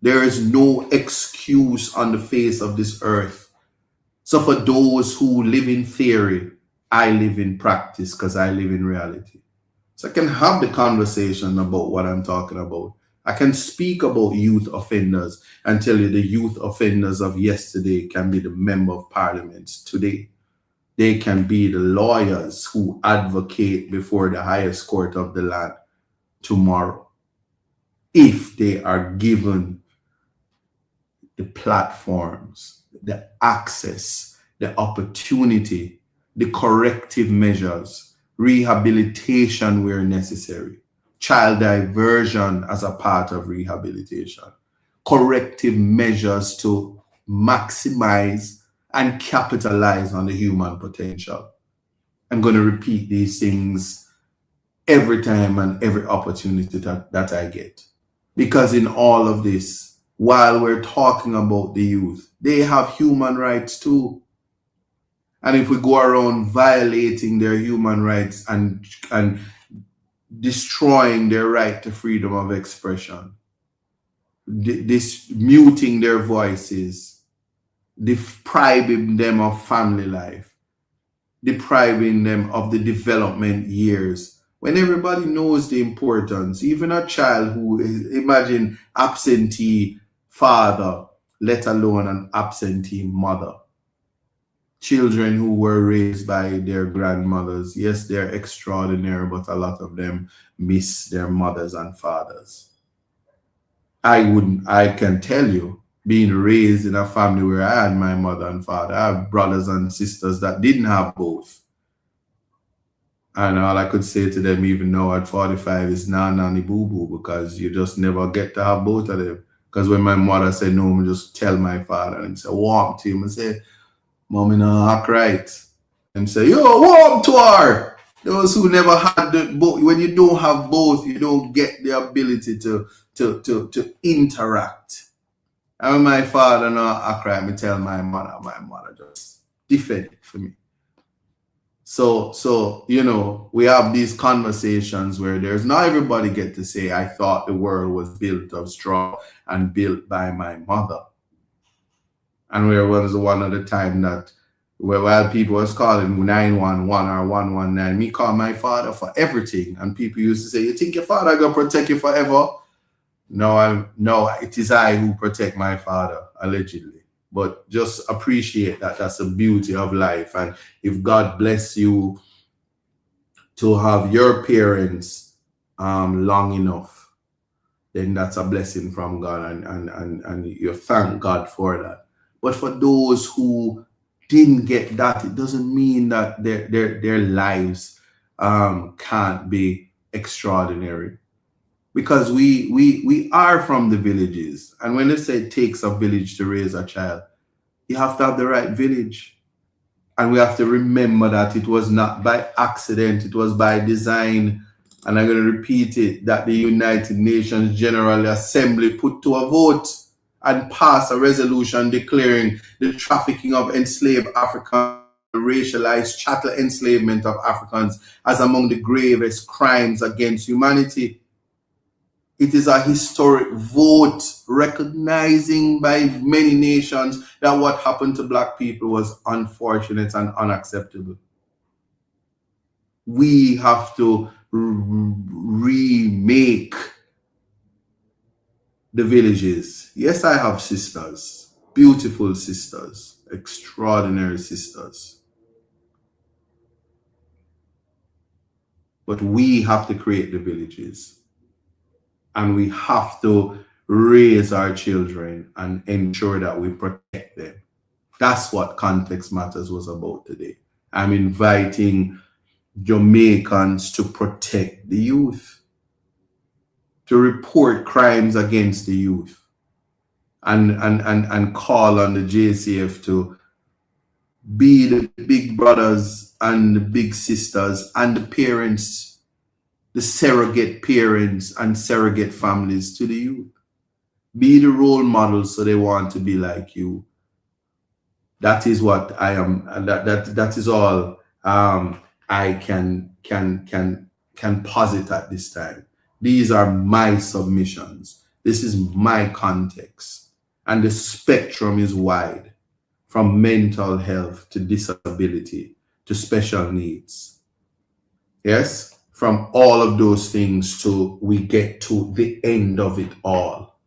There is no excuse on the face of this earth. So for those who live in theory, I live in practice because I live in reality. So I can have the conversation about what I'm talking about. I can speak about youth offenders and tell you the youth offenders of yesterday can be the member of parliament today. They can be the lawyers who advocate before the highest court of the land tomorrow, if they are given the platforms, the access, the opportunity, the corrective measures, rehabilitation where necessary, child diversion as a part of rehabilitation, corrective measures to maximize and capitalize on the human potential. I'm going to repeat these things every time and every opportunity that I get. Because in all of this, while we're talking about the youth, they have human rights too. And if we go around violating their human rights and destroying their right to freedom of expression, muting their voices, depriving them of family life, depriving them of the development years, when everybody knows the importance, even a child who is, imagine, absentee father, let alone an absentee mother. Children who were raised by their grandmothers, yes, they're extraordinary, but a lot of them miss their mothers and fathers. I can tell you, being raised in a family where I had my mother and father, I have brothers and sisters that didn't have both. And all I could say to them, even now at 45, is nah, nanny boo boo, because you just never get to have both of them. Because when my mother said no, I just tell my father and say, walk to him and say, Mommy, no, act right. And say, yo, warm to her. Those who never had the both, when you don't have both, you don't get the ability to interact. And when my father no act right, me tell my mother just defend it for me. So we have these conversations where there's not everybody get to say, I thought the world was built of straw and built by my mother. And where was one of the time that while people was calling 911 or 119, me call my father for everything. And people used to say, you think your father gonna protect you forever? No, it is I who protect my father, allegedly. But just appreciate that that's the beauty of life. And if God bless you to have your parents long enough, then that's a blessing from God, and you thank God for that. But for those who didn't get that, it doesn't mean that their lives can't be extraordinary. Because we are from the villages. And when they say it takes a village to raise a child, you have to have the right village. And we have to remember that it was not by accident, it was by design. And I'm going to repeat it, that the United Nations General Assembly put to a vote and passed a resolution declaring the trafficking of enslaved Africans, racialized chattel enslavement of Africans as among the gravest crimes against humanity. It is a historic vote recognizing by many nations that what happened to Black people was unfortunate and unacceptable. We have to remake the villages. Yes, I have sisters, beautiful sisters, extraordinary sisters. But we have to create the villages, and we have to raise our children and ensure that we protect them. That's what Context Matters was about today. I'm inviting Jamaicans to protect the youth, to report crimes against the youth, and call on the JCF to be the big brothers and the big sisters and the parents, the surrogate parents and surrogate families to the youth. Be the role models so they want to be like you. That is what I am. That is all I can posit at this time. These are my submissions. This is my context, and the spectrum is wide, from mental health to disability to special needs. Yes, from all of those things to we get to the end of it all.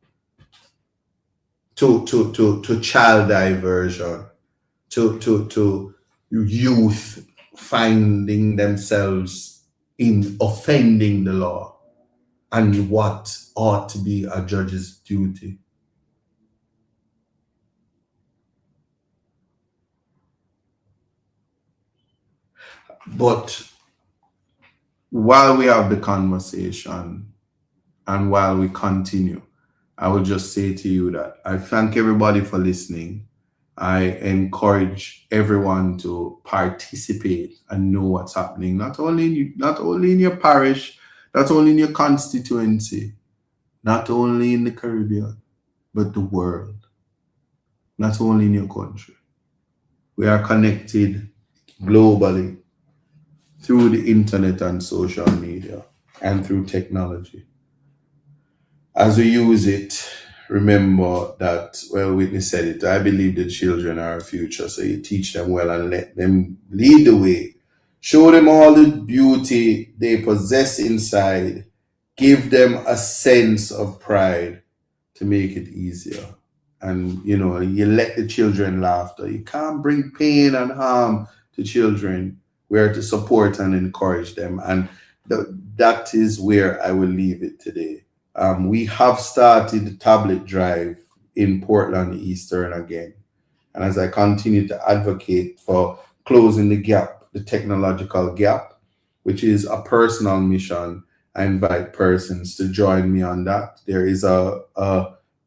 To child diversion, to youth finding themselves in offending the law and what ought to be a judge's duty. But while we have the conversation and while we continue, I will just say to you that I thank everybody for listening. I encourage everyone to participate and know what's happening, not only in your parish, not only in your constituency, not only in the Caribbean, but the world, not only in your country. We are connected globally through the internet and social media and through technology. As we use it, remember that, well, Whitney said it, I believe the children are our future, so you teach them well and let them lead the way. Show them all the beauty they possess inside. Give them a sense of pride to make it easier. And, you know, you let the children laugh. You can't bring pain and harm to children. We are to support and encourage them. And that is where I will leave it today. We have started the tablet drive in Portland Eastern again. And as I continue to advocate for closing the gap, the technological gap, which is a personal mission, I invite persons to join me on that. There is a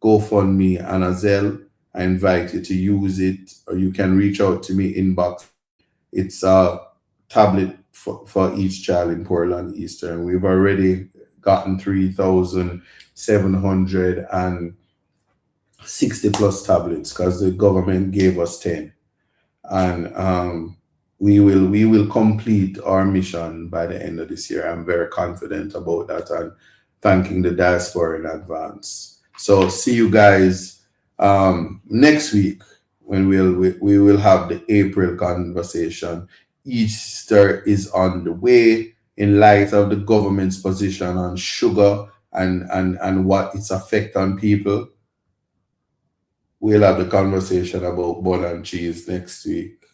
GoFundMe and a Zelle. I invite you to use it, or you can reach out to me inbox. It's a tablet for each child in Portland Eastern. We've already gotten 3,760 plus tablets because the government gave us 10. And we will complete our mission by the end of this year. I'm very confident about that, and thanking the diaspora in advance. So see you guys next week when we will have the April conversation. Easter is on the way. In light of the government's position on sugar and what its effect on people, we'll have the conversation about bun and cheese next week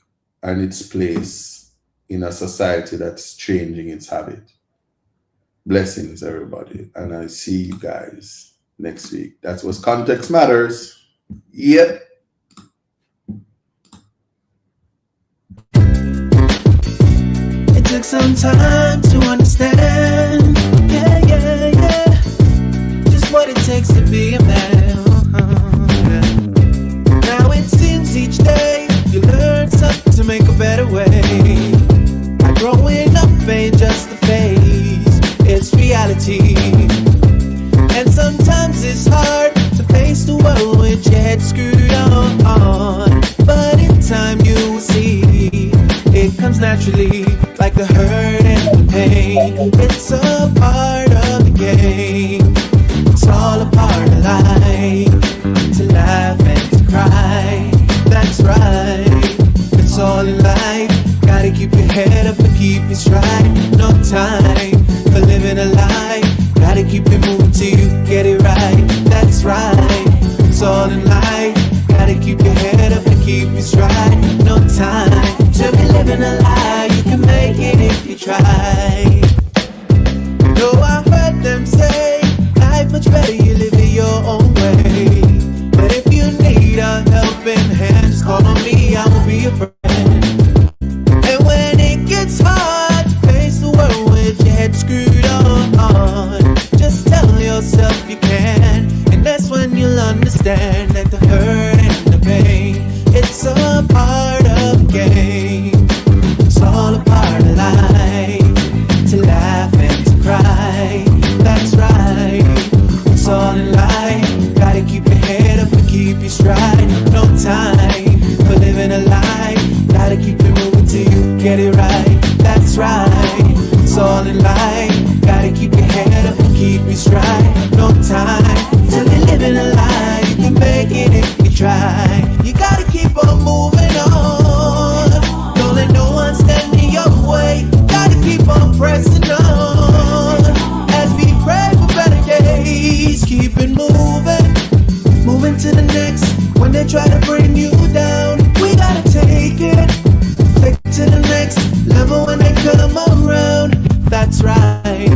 and its place in a society that's changing its habit. Blessings, everybody. And I see you guys next week. That was Context Matters. Yep. Took some time to understand, yeah, just what it takes to be a man. Now it seems each day you learn something to make a better way. Growing up ain't just a phase, it's reality. And sometimes it's hard to face the world with your head screwed on. But in time you will see it comes naturally, like the hurt and the pain. It's a part of the game. It's all a part of life, to laugh and to cry. That's right, it's all in life. Gotta keep your head up and keep it straight. No time for living a lie. Gotta keep it moving till you get it right. That's right. your stride. No time to be living a lie. You can make it if you try. No, I heard them say life much better you live it your own way. But if you need a helping hand, just call on me, I will be your friend. And when it gets hard to face the world with your head screwed on, just tell yourself you can. And that's when you'll understand that the hurt and the pain, it's a part of the game. It's all a part of life, to laugh and to cry. That's right, it's all in life. Gotta keep your head up and keep your stride. No time for living a lie. Gotta keep it moving till you get it right. That's right, it's all in life. Gotta keep your head up and keep your stride. No time to be living a lie. You can make it if you try. You gotta keep on moving on. Don't let no one stand in your way. Gotta keep on pressing on. As we pray for better days, keep it moving. Moving to the next. When they try to bring you down, we gotta take it. Take it to the next level when they come around. That's right,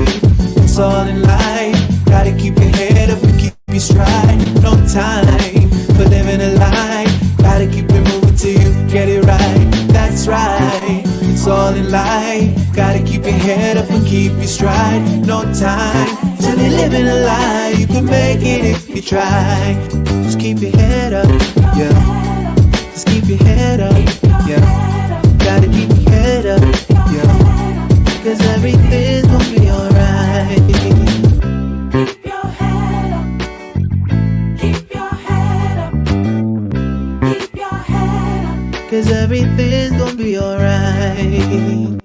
it's all in life. Gotta keep your head up and keep your stride. No time for living a lie. Gotta keep it moving till you get it right. That's right, it's all in life. Gotta keep your head up and keep your stride. No time to be living a lie. You can make it if you try. Just keep your head up, yeah. Just keep your head up, yeah. Gotta keep your head up, yeah. Cause everything's gonna be alright. Keep your head up. Keep your head up. Keep your head up. Cause everything's gonna be alright.